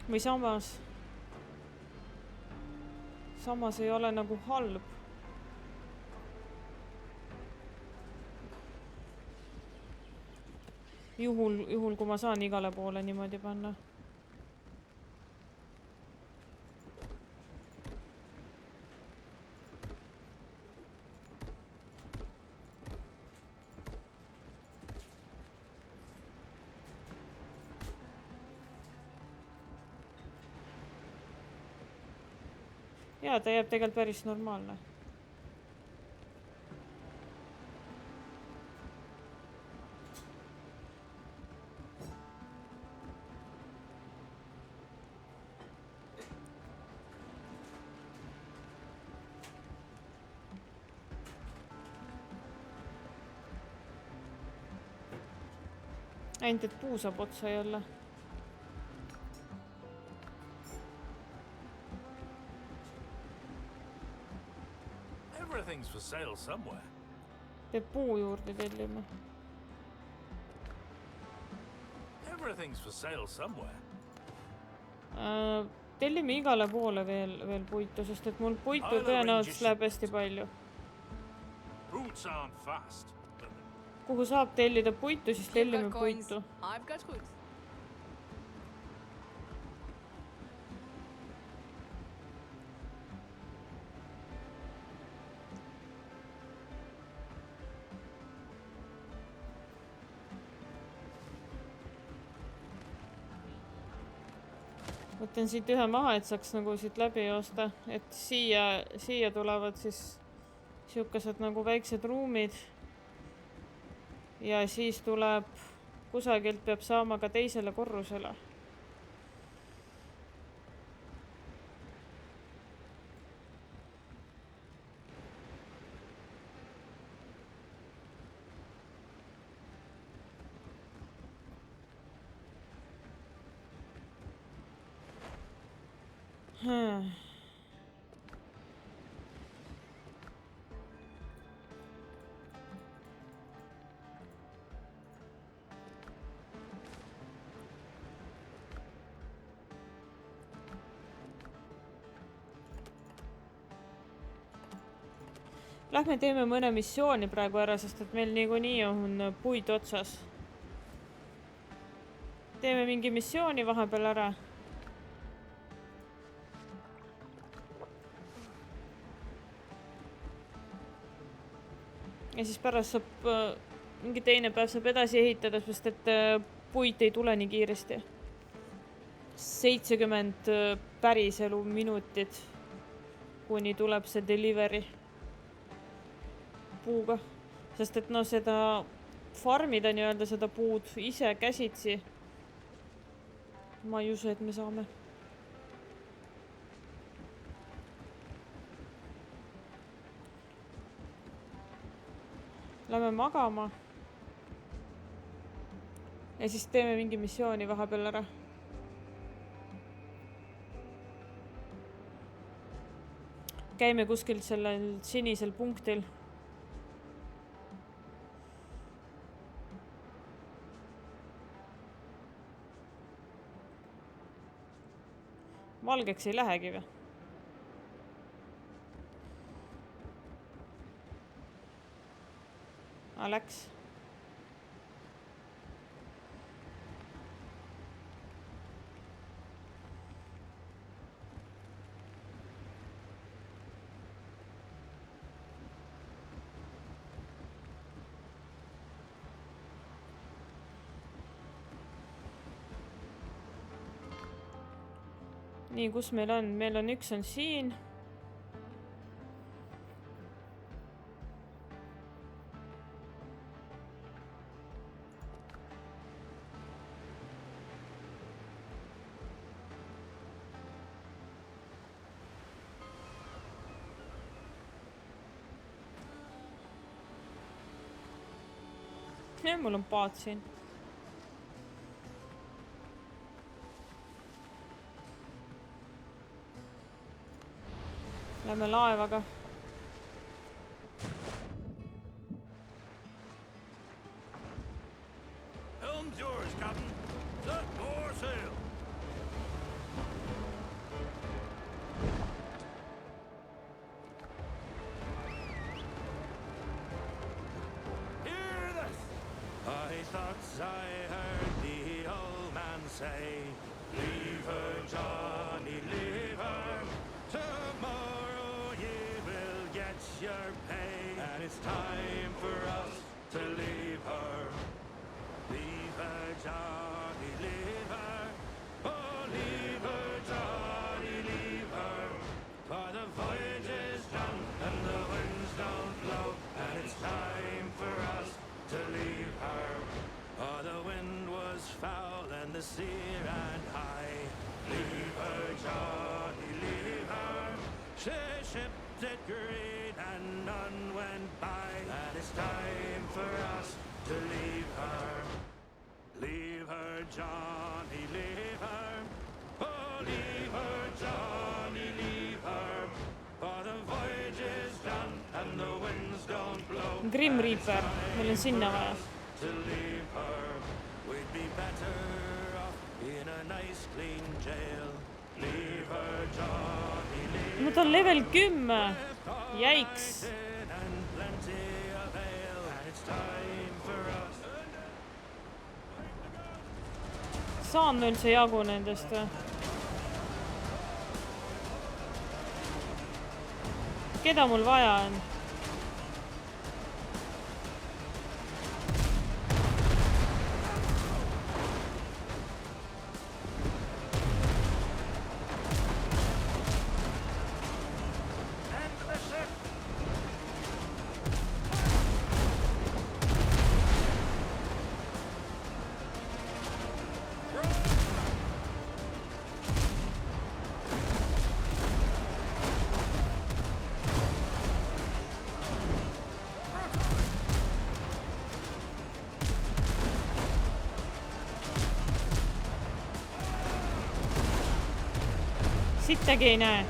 Või samas ei ole nagu halb. Juhul, kui ma saan igale poole niimoodi panna. Jaa, ta jääb tegelikult päris normaalne. Ainult, et puu saab otsa jälle. Everything's for sale somewhere. Peab puu juurde tellima. Everything's for sale somewhere. Tellime igale poole veel puitu, sest et mul puitu I'll tõenäoliselt arrange läheb hästi palju. Boots aren't fast. But Kuhu saab tellida puitu, siis You've tellime got coins. puitu. I've got wood. Võtan siit ühe maha, et saaks nagu siit läbi joosta, et siia tulevad siis siukesed nagu väiksed ruumid. Ja siis tuleb, kusagilt peab saama ka teisele korrusele. Lähme teeme mõne missiooni praegu ära, sest et meil niikuinii on puid otsas. Teeme mingi missiooni vahepeal ära. Ja siis pärast saab, mingi teine päev saab edasi ehitada, sest et puid ei tule nii kiiresti. 70 päriselu minutit, kuni tuleb see delivery puuga. Sest et no seda farmida nii-öelda seda puud ise käsitsi. Ma ei usu, et me saame. Lähme magama. Ja siis teeme mingi missiooni vahepeal ära. Käime kuskil sellel sinisel punktil. Valgeks ei lähegi või? Läks. Nii, kus meil on? Meil on üks on siin. Ja mul on paat siin. Lähme laevaga. helm's yours, Captain. Set more sail. Hear this! I thought I heard the old man say, leave her, Johnny, leave her. Tomorrow you will get your pay, and it's time for us to leave her. Leave her, Johnny, leave her. Oh, leave her, Johnny, leave her. For the voyage is done and the winds don't blow, and it's time for us to leave her. Oh, the wind was foul and the sea ran high. Leave her, Johnny, leave her. She shipped it green and none went by, and it's time for us to leave her. Leave her, Johnny, leave her. Oh, leave her, Johnny, leave her. For the voyage is done and the winds don't blow. Grim Reaper, meil on sinna vaja. To leave her, we'd be better nice clean jail. Leave her, Johnny, leave Ma ta on level 10. Jäiks. and plenty of ale. It's time for us. Saan ma üldse jagu nendest või? Keda mul vaja on? And the ship. Sittagi ei näe.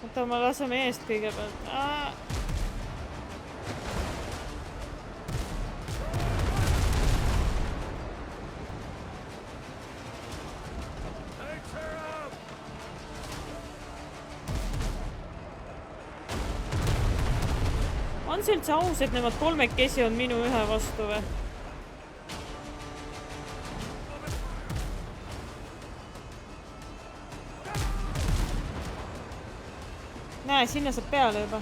Oota, ma laseme eest kõigepealt. Takes her up. On see üldse aus, et nemad kolmekesi on minu ühe vastu või? Näe, sinna saab peale juba.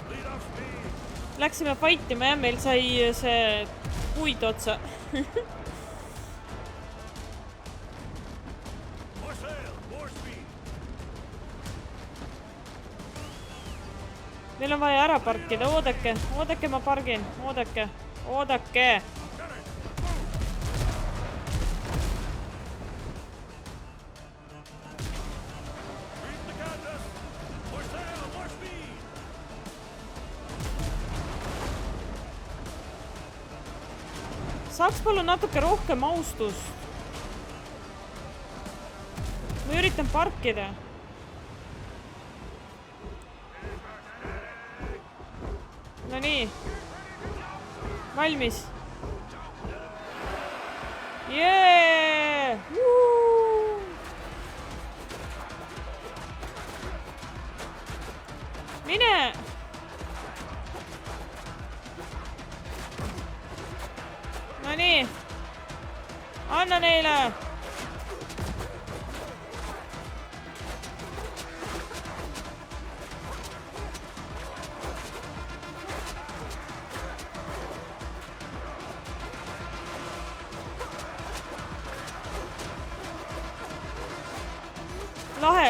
Lead off speed. Läksime fightima ja meil sai see puid otsa. More sail, more speed. Meil on vaja ära parkida, oodake. Oodake, ma pargin. Oodake. Oodake. Got it. Read the canvas. More sail, more speed. Saaks palun natuke rohkem austust. Ma üritan parkida. No nii. Valmis. Jee! Mine! No nii. Anna neile.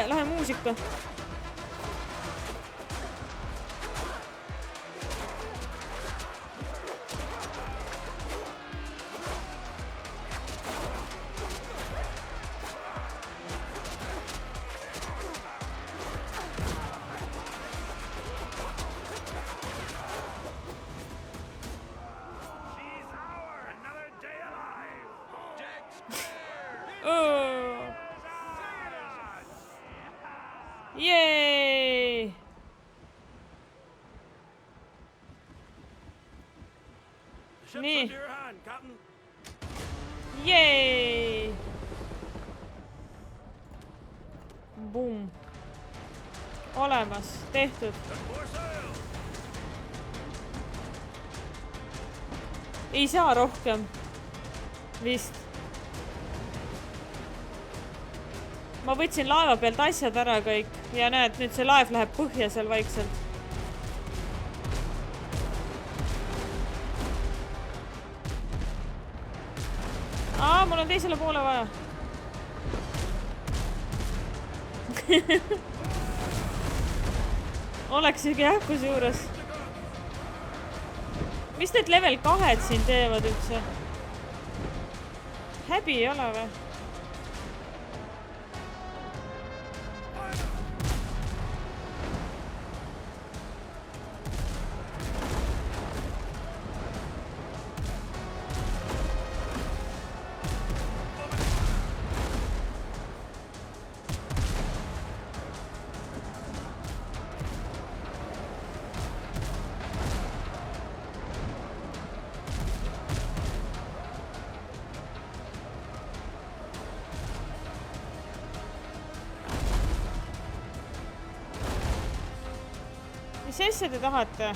Lahe muusika. She's our another day alive. Dex Oh. Yay! The ship's Nee. under your hand, Captain. Yay! Boom. Olemas, tehtud. Got more sail. Ei saa rohkem. Vist. Ma võtsin laeva pealt asjad ära kõik ja näed, nüüd see laev läheb põhja seal vaikselt. Mul on teisele poole vaja. Oleks isegi jähkus juures. Mis need level 2 siin teevad üldse? Häbi ei ole või? Mis asja te tahate?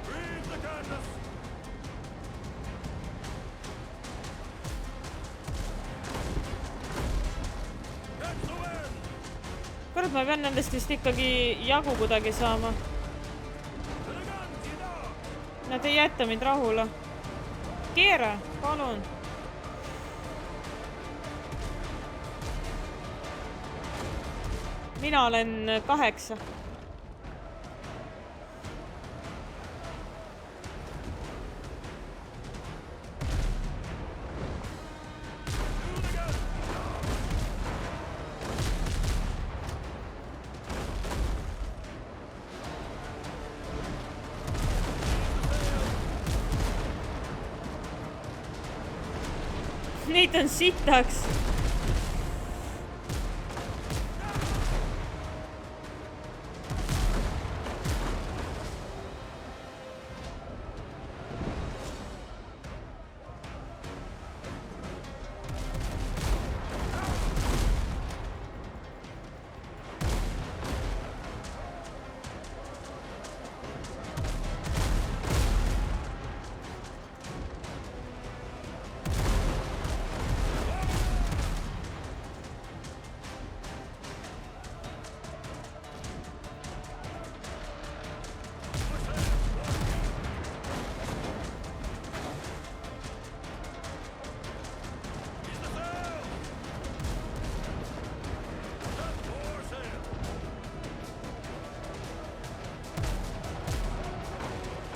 Breathe the kindness. Catch the wind. Kurat, ma pean nendest vist ikkagi jagu kuidagi saama. To the guns, you know. Nad ei jäta mind rahule. Keera, palun. Mina olen 8. To the guns. Neid on sitaks.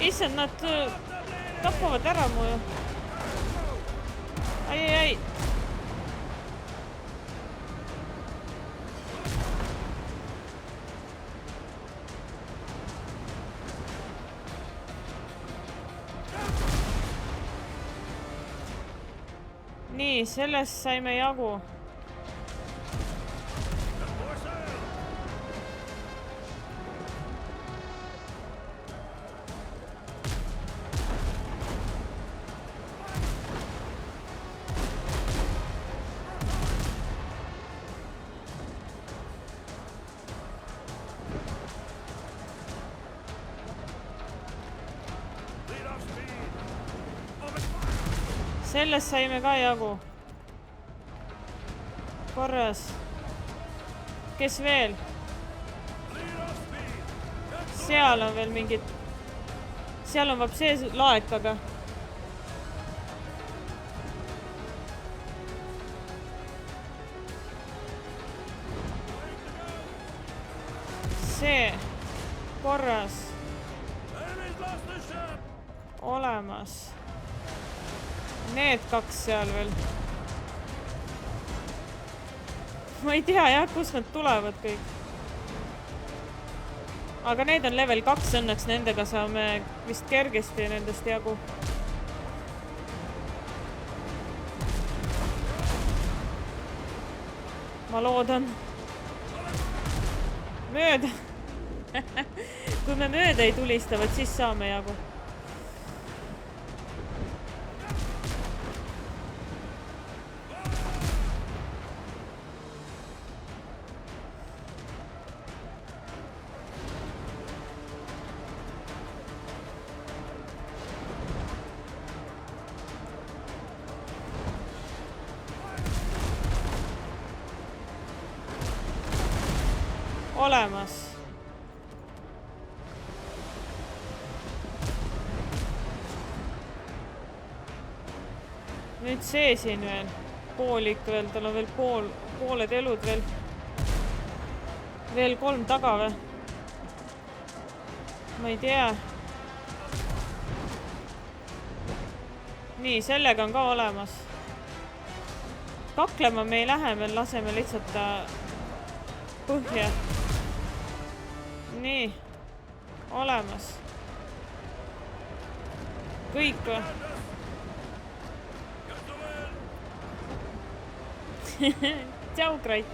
Issand, nad tapavad ära mu ju. Ai. Nii, sellest saime jagu. Lead off speed. Sellest saime ka jagu. Korras. Kes veel? Lead off speed. Seal on veel mingid. Seal on vab see laekaga. See. Korras. Enemy's lost the ship. Olemas. Need kaks seal veel. Ma ei tea jah, kust nad tulevad kõik. Aga need on level 2 õnneks, nendega saame vist kergesti nendest jagu. Ma loodan. Mööda. Kui me mööda ei tulistavad, siis saame jagu. Olemas. Nüüd see siin veel. Poolik veel, tal on veel pooled elud veel. Veel 3 taga või? Ma ei tea. Nii, sellega on ka olemas. Kaklema me ei lähe, me laseme lihtsalt põhja. Nii, olemas. Kõik või? Tšau, Krait.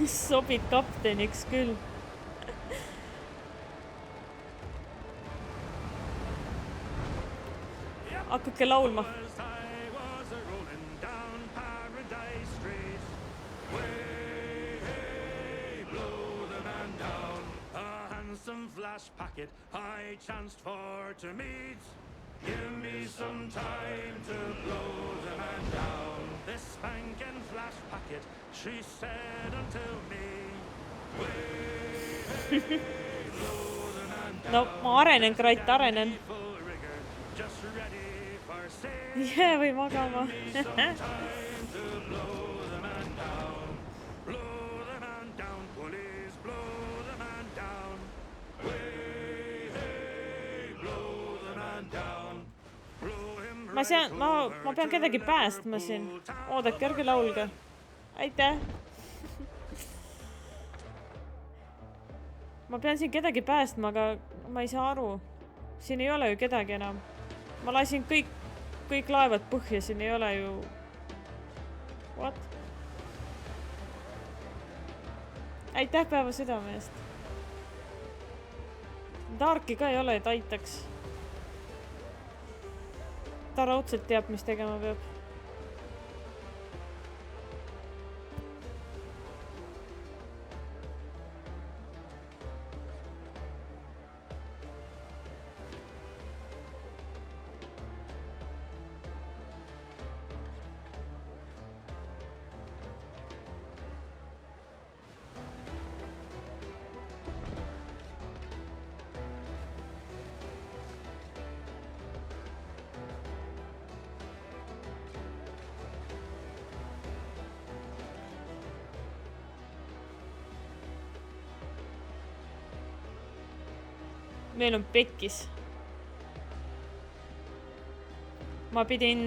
Sobid kapteniks küll. Hakake laulma. As I was rolling down Paradise Street, way blow the man down. A handsome flash packet I chanced for to meet. Give me some time to blow the man down. This spanking flash packet, she said unto me, way blow the man down. No, ma arenen, Krait, arenen. Full rigor, just ready for sea. Jää või magama. Some time to blow the man down. Blow the man down, police, blow the man down. Way, hey, blow the man down. Blow him Ma right pean kedagi päästma siin. Oodake, ärge laulge. Aitäh. Ma pean siin kedagi päästma, aga ma ei saa aru. Siin ei ole ju kedagi enam. Ma lasin kõik laevad põhja, siin ei ole ju... What? Aitäh päeva südame eest. Darki ka ei ole, et aitaks. Ta raudselt teab, mis tegema peab. Meil on pekkis. Ma pidin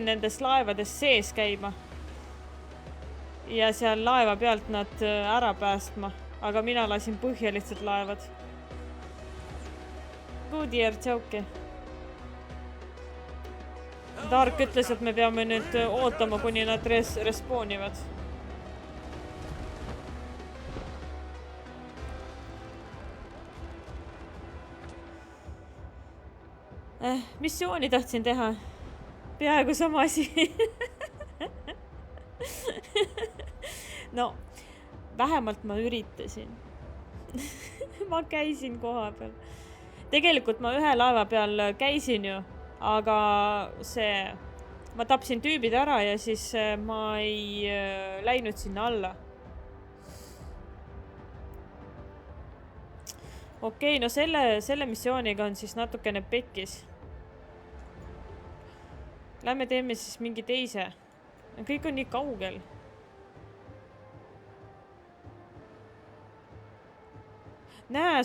nendes laevades sees käima. Ja seal laeva pealt nad ära päästma. Aga mina lasin põhja lihtsalt laevad. Good year, tšauke. Dark ütles, et me peame nüüd ootama, kuni nad respoonivad. Missiooni tahtsin teha. Peaaegu sama asi. No, vähemalt ma üritasin. Ma käisin koha peal. Tegelikult ma ühe laeva peal käisin ju, aga ma tapsin tüübid ära ja siis ma ei läinud sinna alla. Okei, no selle missiooniga on siis natukene pekkis. Lähme teeme siis mingi teise. Kõik on nii kaugel. Näe,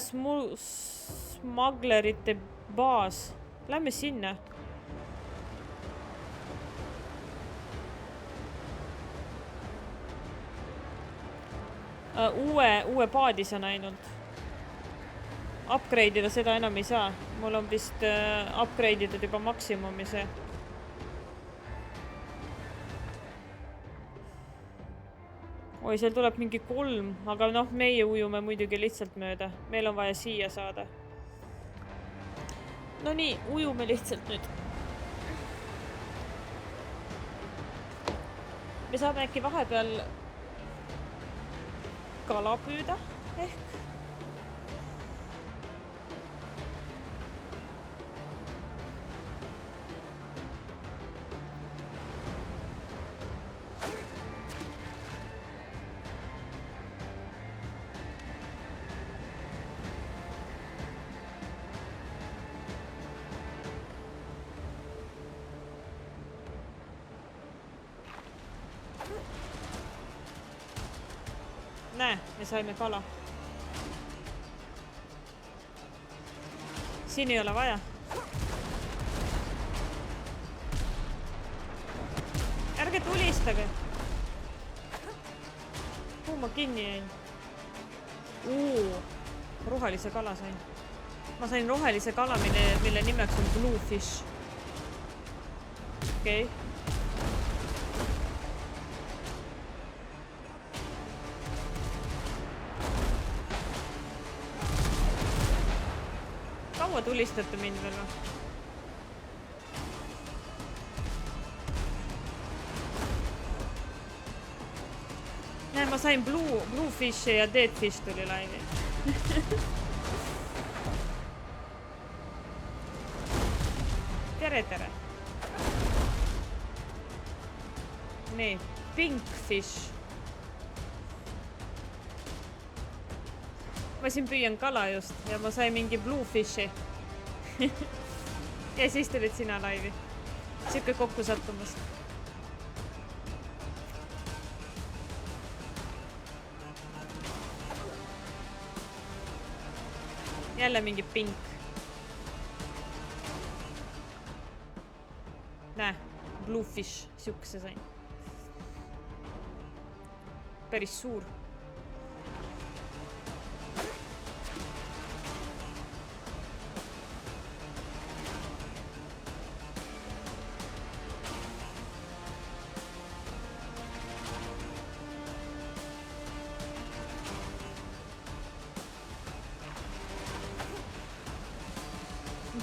smaglerite baas. Lähme sinna. Uue paadis on ainult. Upgrade'ida seda enam ei saa. Mul on vist upgrade'idud juba maksimumi see. Oi, seal tuleb mingi 3, aga noh, meie ujume muidugi lihtsalt mööda. Meil on vaja siia saada. No nii, ujume lihtsalt nüüd. Me saame äkki vahepeal kala püüda ehk. Näe, me saime kala. Siin ei ole vaja. Ärge tulistage. Kuhu ma kinni jäin? Rohelise kala sain. Ma sain rohelise kala, mille nimeks on Bluefish. Okei. Kaua tulistate mind veel või? Näe, ma sain Bluefishi ja Deadfish tuli laivi. Tere. Nii, Pinkfish. Ma siin püüan kala just ja ma sain mingi Bluefishi. Ja siis tulid sina laivi. Siuke kokku sattumus. Jälle mingi pink. Näe, Bluefish, siukse sain. Päris suur.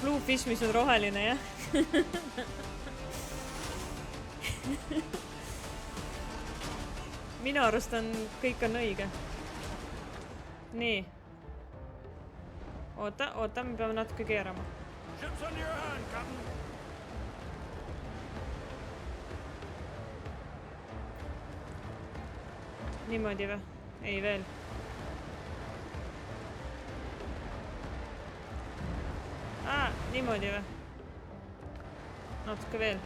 Bluefish, mis on roheline, jah? Minu arust on, kõik on õige. Nii. Oota, me peame natuke keerama. Ships under your hand, Captain. Niimoodi või? Ei veel. Niimoodi või? Natuke veel.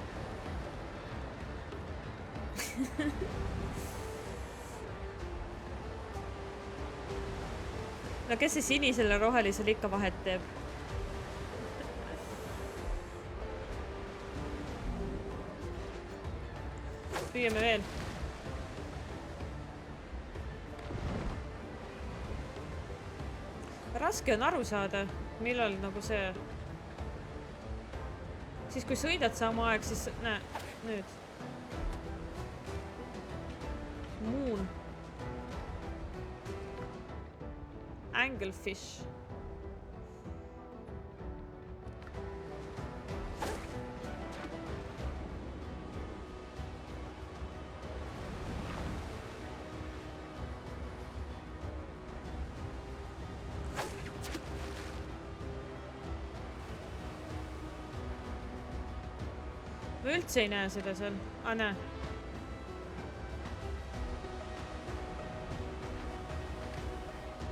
No kes see sinisele rohelisele ikka vahet teeb? Püüame veel. Raske on aru saada, millal nagu see... Siis kui sõidad sama aeg, siis näe, nüüd. Moon. Anglefish. Ma üldse ei näe seda seal. Näe.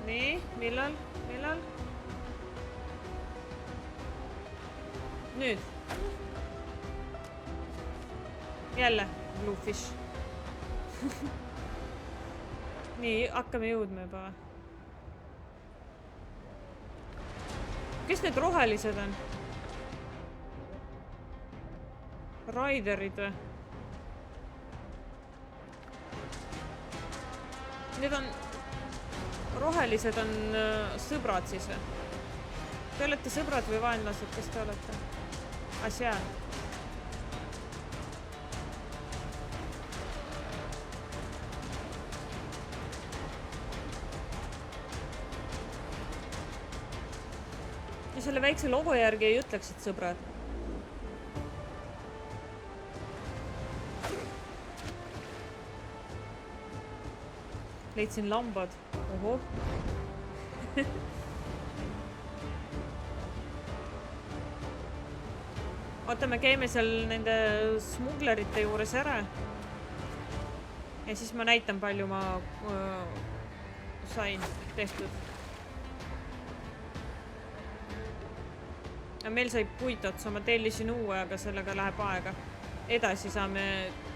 Nii, millal? Nüüd. Jälle Bluefish. Nii, hakkame jõudma juba. Kes need rohelised on? Raiderid või? Need on... Rohelised on sõbrad siis või? Te olete sõbrad või vaenlased, kes te olete? Asja. Ja selle väikse logo järgi ei ütleks, et sõbrad. Leidsin lambad. Oho. Oota, me käime seal nende smuglerite juures ära. Ja siis ma näitan, palju ma sain tehtud. Ja meil sai puit otsa, ma tellisin uue, aga sellega läheb aega. Edasi saame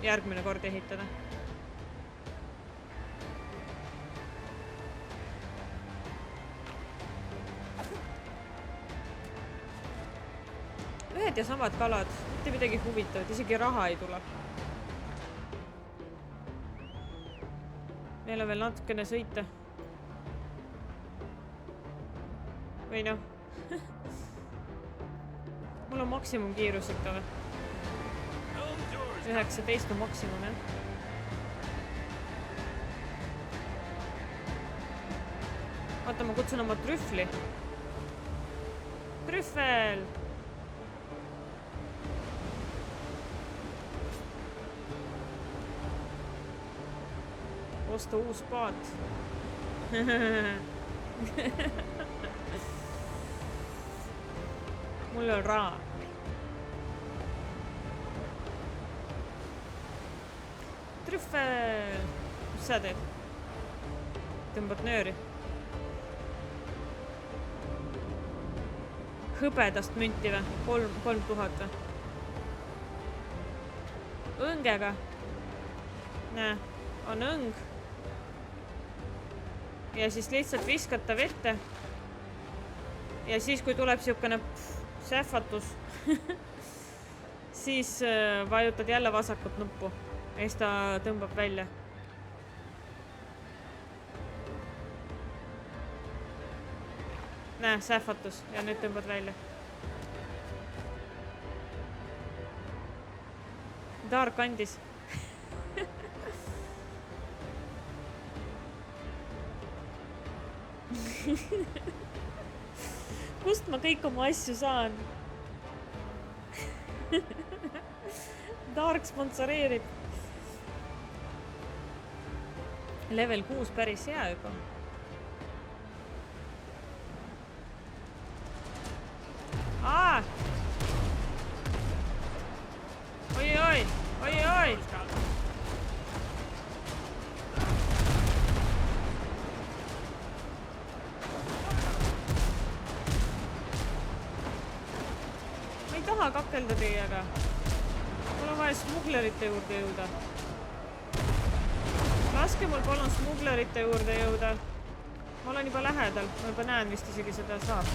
järgmine kord ehitada. Ühed ja samad kalad, mitte midagi huvitavat, isegi raha ei tule. Meil on veel natukene sõita. Või noh. Mul on maksimumkiirus ikka või? 19 on maksimum, jah. Vaata, ma kutsun oma trühvli. Trüffel! Osta uus paat. Mul on raha. Trüffel! Mis sa teed? Tõmbad nööri. Hõbedast münti või? 3000 või? Õngega. Näe, on õng. Ja siis lihtsalt viskata vette. Ja siis, kui tuleb siukene sähvatus, siis vajutad jälle vasakut nuppu. Ja siis ta tõmbab välja. Näe, sähvatus. Ja nüüd tõmbad välja. Dark andis. Kust ma kõik oma asju saan? Dark sponsoreerib. Level 6 päris hea juba. Oi-oi! Oi-oi! Ma ei taha kakelda teiega. Mul on vaja smuglerite juurde jõuda. Laske mul palun smuglerite juurde jõuda. Ma olen juba lähedal. Ma juba näen vist isegi seda saab.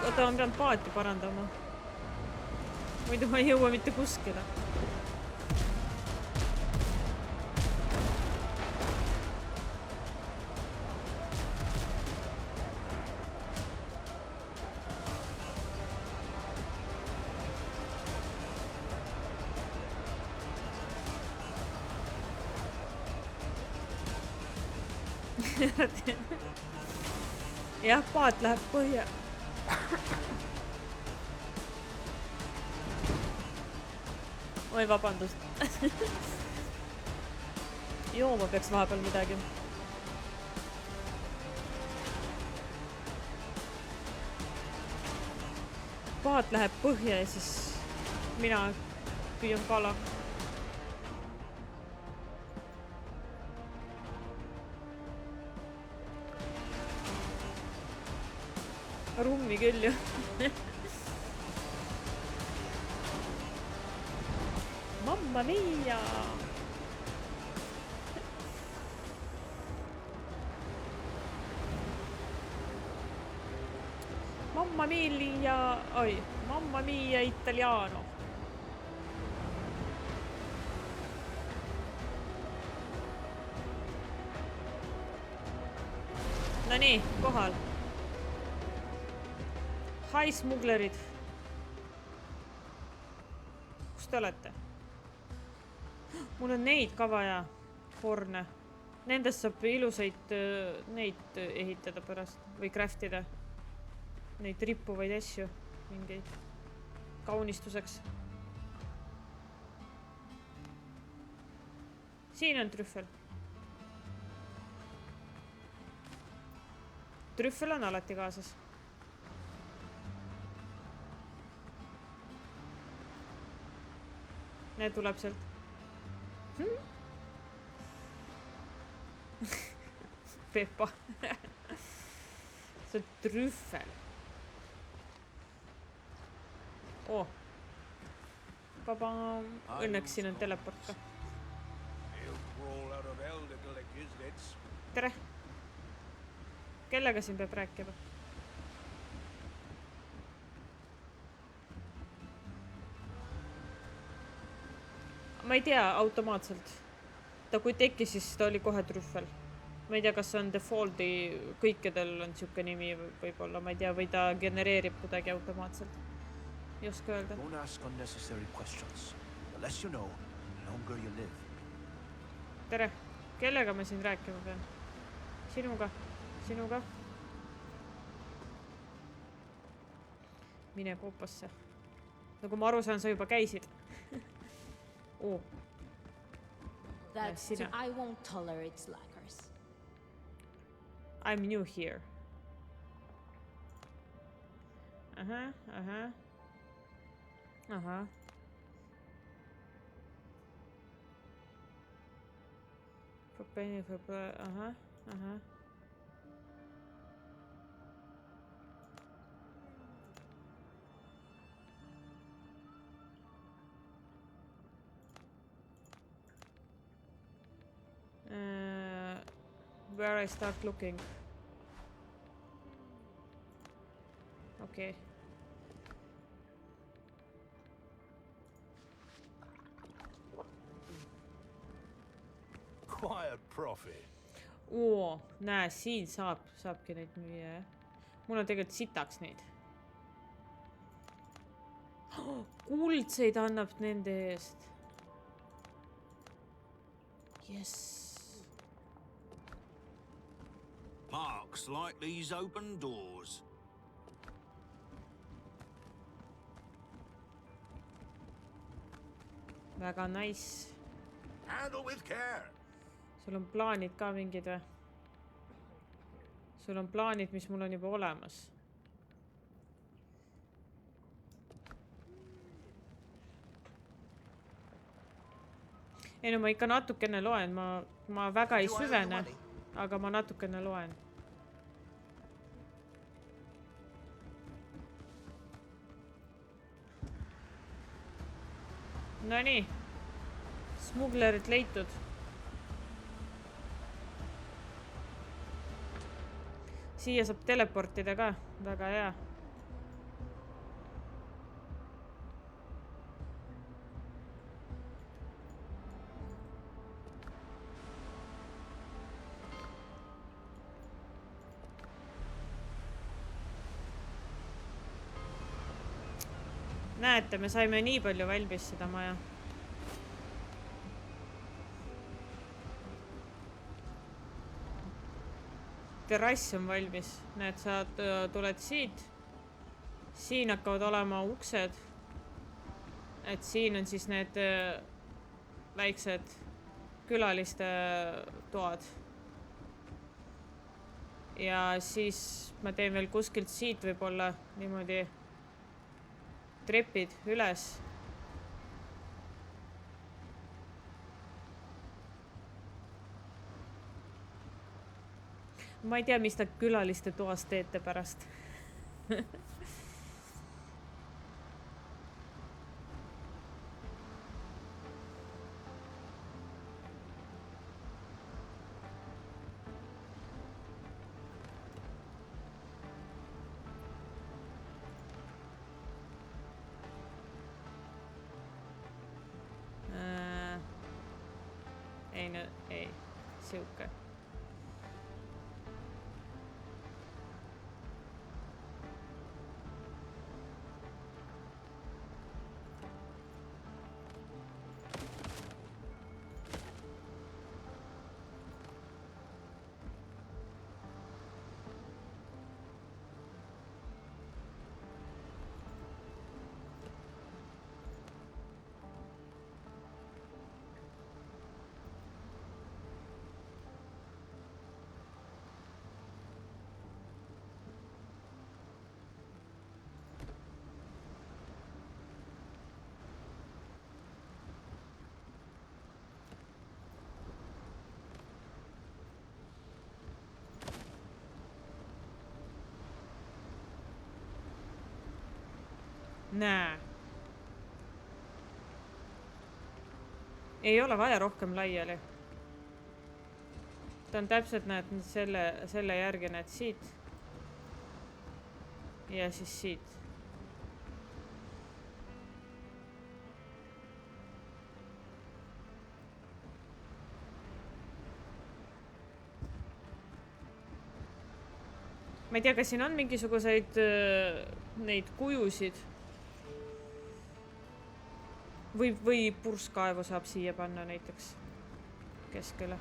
Oota, ma pean paati parandama. Muidu ma ei jõua mitte kuskile. Jah, paat läheb põhja. Oi, vabandust. Jooma peaks vahepeal midagi. Paat läheb põhja ja siis mina püüan kala. Rummi küll ju. Mamma mia! Mamma mia! Oi, mamma mia italiano. No nii, kohal. Hai smuglerid. Kus te olete? Mul on neid ka vaja. Horne. Nendest saab ilusaid neid ehitada pärast. Või craftida. Neid rippuvaid asju. Mingeid. Kaunistuseks. Siin on trüffel. Trüffel on alati kaasas. Need tuleb sealt. Peppa. See on trüffel. Oh. Babam. Õnneks siin on teleport ka. Tere. Kellega siin peab rääkima? Ma ei tea automaatselt. Ta kui tekkis, siis ta oli kohe trüffel. Ma ei tea, kas see on defaulti, kõikidel on siuke nimi võib-olla, ma ei tea, või ta genereerib kuidagi automaatselt. ei oska öelda. Don't ask unnecessary questions. The less you know, the longer you live. Tere, kellega ma siin rääkima pean? Sinuga, sinuga. Mine koopasse. Nagu ma aru saan, sa juba käisid. That's Sina. I won't tolerate slackers. I'm new here. Aha. Aha. Where I start looking. Okay. Quiet prophet. Näe, siin saabki neid müüa, jah. Mul on tegelikult sitaks neid. Kuldseid annab nende eest. Yes. Parks like these open doors. Väga nice. Handle with care. Sul on plaanid ka mingid või? Sul on plaanid, mis mul on juba olemas. Ei no ma ikka natukene loen, ma väga ei süvene, aga ma natukene loen. No nii, smuglerid leitud. Siia saab teleportida ka, väga hea. Näete, me saime nii palju valmis seda maja. Terrass on valmis. Näed, sa tuled siit. Siin hakkavad olema uksed. Et siin on siis need väiksed külaliste toad. Ja siis ma teen veel kuskilt siit võib-olla niimoodi trepid üles. Ma ei tea, mis ta külaliste toas teete pärast. Ei, siuke. Näe. Ei ole vaja rohkem laiali. Ta on täpselt, näed, selle järgi näed siit. Ja siis siit. Ma ei tea, kas siin on mingisuguseid neid kujusid. Või purskkaevu saab siia panna näiteks keskele.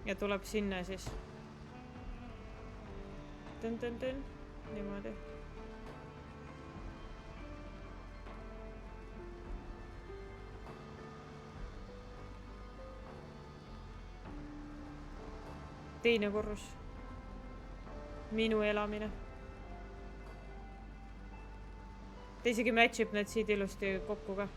Ja tuleb sinna siis. Tün. Niimoodi. Teine korrus. Minu elamine. Ta isegi matchib need siid ilusti kokku ka.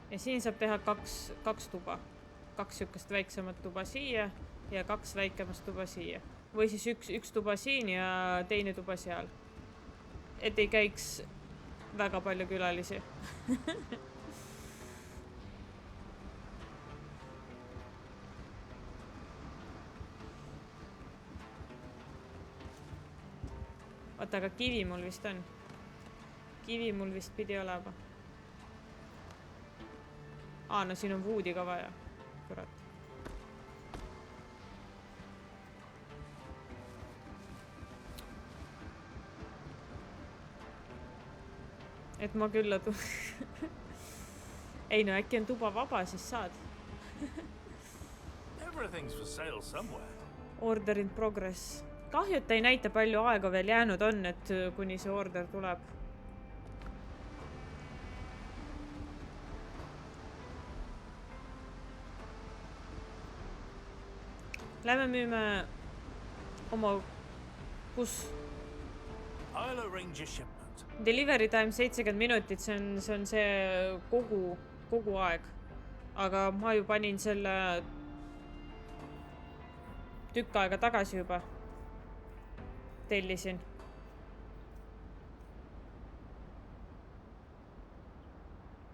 Ja siin saab teha kaks tuba. 2 sükest väiksemat tuba siia ja 2 väikemast tuba siia. Või siis üks tuba siin ja teine tuba seal. Et ei käiks väga palju külalisi. Oota, aga kivi mul vist on. Kivi mul vist pidi olema. No siin on woodi ka vaja. Kurat. Et ma küll ei no äkki on tuba vaba, siis saad. Everything's for sale somewhere. Order in progress. Kahju, et ei näita palju aega veel jäänud on, et kuni see order tuleb. Lähme müüme oma kus? I'll arrange a shipment. Delivery time 70 minutit, see on see kogu aeg. Aga ma ju panin selle tükk aega tagasi juba. Tellisin.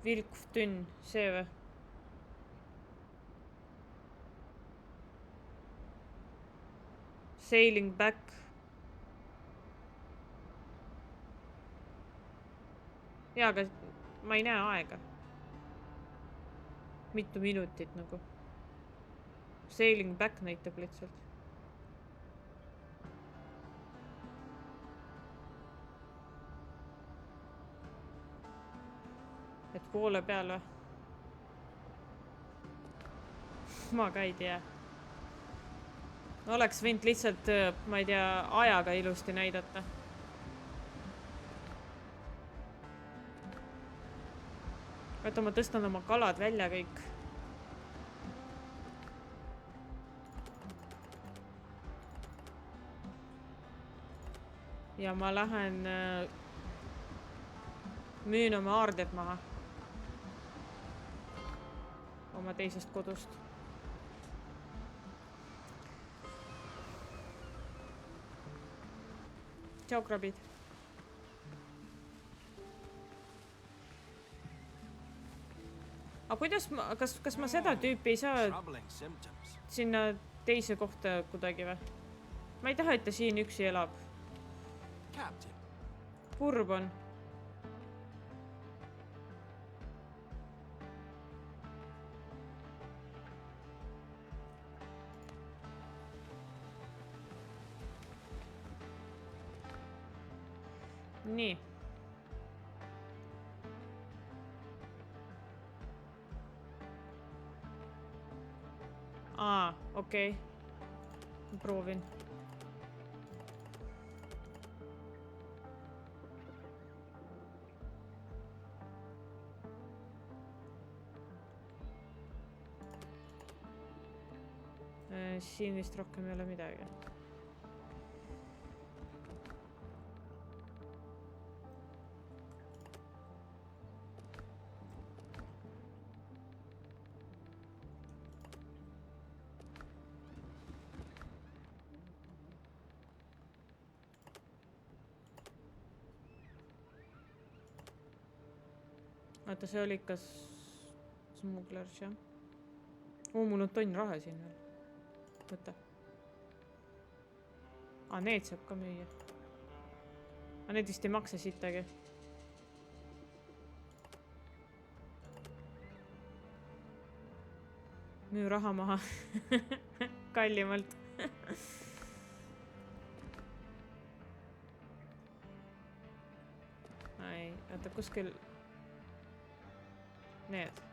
Vilkuv tünn, see või? Sailing back. Jaa, aga ma ei näe aega. Mitu minutit nagu. Sailing back näitab lihtsalt. Et poole peal või? Ma ka ei tea. Oleks võinud lihtsalt, ma ei tea, ajaga ilusti näidata. Oota, ma tõstan oma kalad välja kõik. Ja ma lähen müün oma aarded maha. Oma teisest kodust. Tšau, krabid. Aga kuidas ma, kas ma seda tüüpi ei saa Troubling symptoms. sinna teise kohta kuidagi või? Ma ei taha, et ta siin üksi elab. Captain, Kurb on. Nii. Okei. Proovin. Siin vist rohkem ei ole midagi. Vaata, see oli ikka smugglers, jah. Mul on tonn raha siin veel. Võta. Need saab ka müüa. Need vist ei maksa sittagi. Müü raha maha. Kallimalt. Ai, oota, kuskil... Need.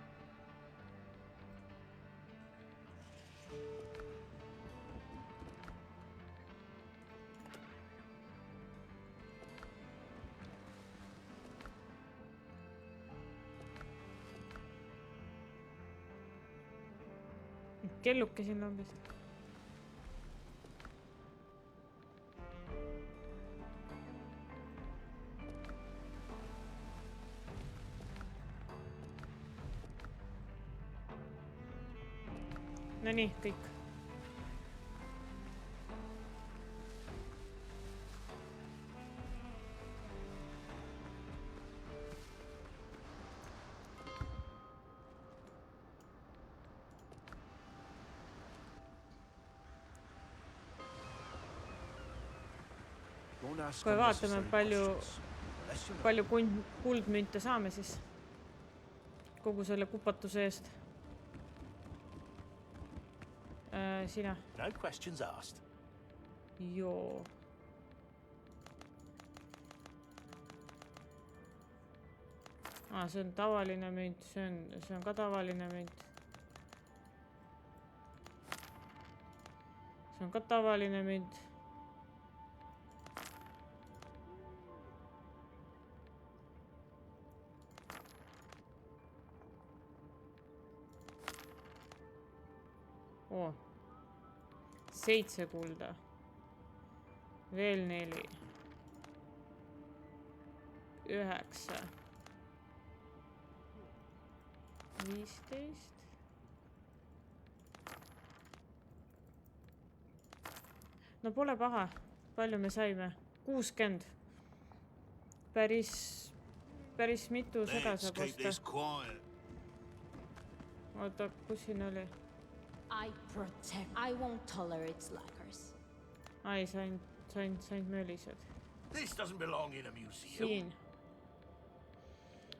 Kelluke siin on vist. No nii, kõik. Kui vaatame, palju kuldmünte saame siis kogu selle kupatuse eest. Sina. No questions asked. Joo. See on tavaline münt, see on ka tavaline münt. See on ka tavaline münt. Oh. 7 kulda. Veel 4. 9. 15. No pole paha. Palju me saime? 60. Päris mitu seda saab osta. Oota, kus siin oli? I won't tolerate slackers. Ai, sain möölised. This doesn't belong in a museum. Siin.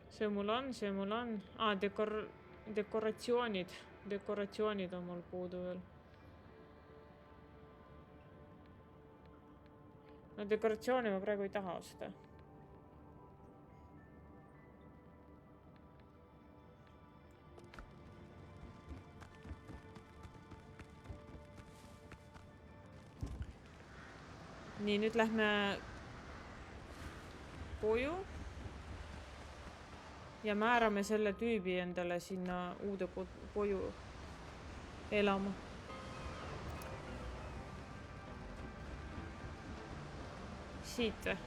See mul on. Dekoratsioonid. Dekoratsioonid on mul puudu veel. No dekoratsiooni ma praegu ei taha osta. Nii, nüüd lähme koju ja määrame selle tüübi endale sinna uude koju elama. Siit või?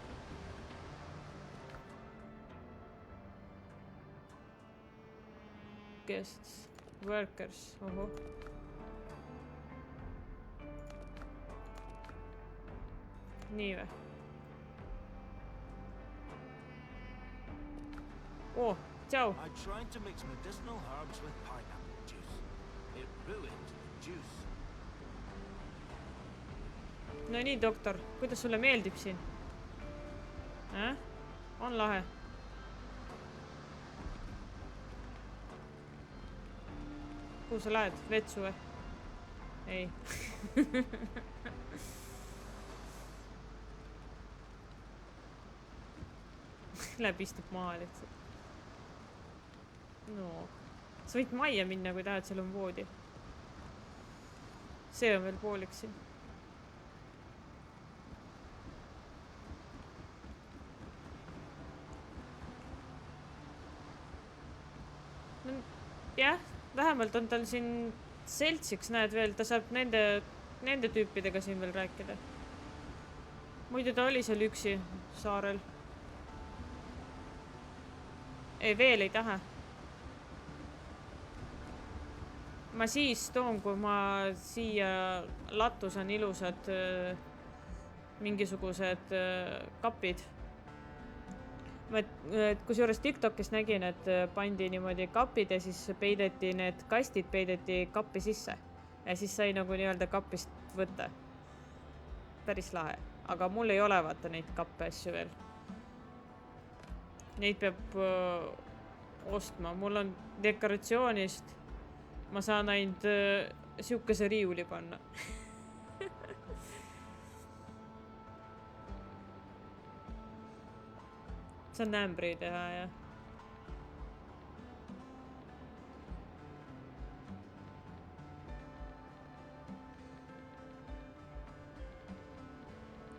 Guests, workers, oho. Nii või? Tšau! I tried to mix medicinal herbs with pineapple juice. It ruined the juice. No nii, doktor, kuidas sulle meeldib siin? On lahe? Kuhu sa lähed? Vetsu või? Ei. Läheb istub maha lihtsalt. No. Sa võid majja minna, kui tahad, seal on voodi. See on veel pooliks siin. No, jah, vähemalt on tal siin seltsiks, näed veel, ta saab nende tüüpidega siin veel rääkida. Muidu ta oli seal üksi saarel. Ei, veel ei taha. Ma siis toon, kui ma siia latus on ilusad mingisugused kapid. Kusjuures TikTokis nägin, et pandi niimoodi kapid ja siis peideti need kastid peideti kappi sisse. Ja siis sai nagu nii-öelda kappist võtta. Päris lahe. Aga mul ei ole vaata neid kappe asju veel. Neid peab ostma. Mul on dekoratsioonist. Ma saan ainult siukese riiuli panna. Saan ämbri teha, jah.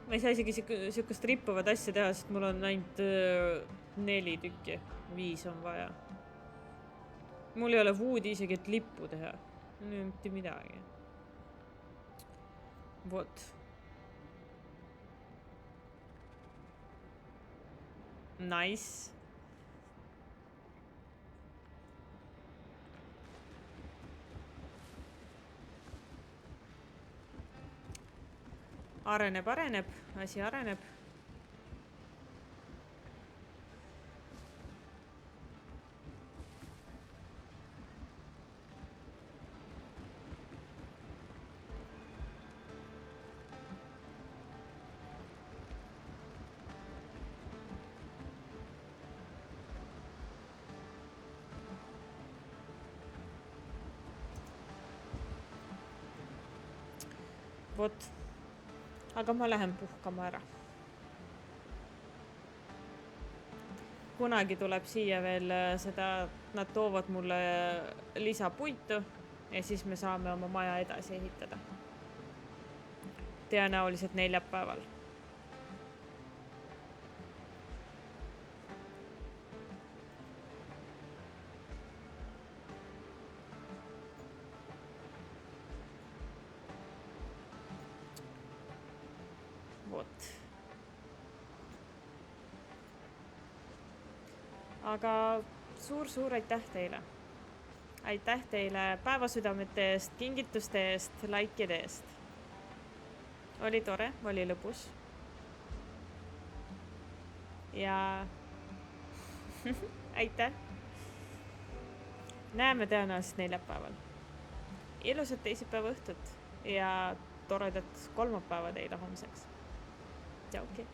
Ma ei saa isegi siukest rippuvad asja teha, sest mul on ainult 4 tükki. 5 on vaja. Mul ei ole woodi isegi, et lippu teha. Mitte midagi. Vot. Nice. Areneb, asi areneb. Vot. Aga ma lähen puhkama ära. Kunagi tuleb siia veel seda, nad toovad mulle lisapuitu ja siis me saame oma maja edasi ehitada. Tõenäoliselt neljapäeval. Vot. Aga suur aitäh teile. Aitäh teile päevasüdamete eest, kingituste eest, likeide eest. Oli tore, oli lõbus. Ja aitäh. Näeme tõenäoliselt neljapäeval. Ilusat teisipäeva õhtut ja toredat kolmapäeva teile homseks. Tšauki.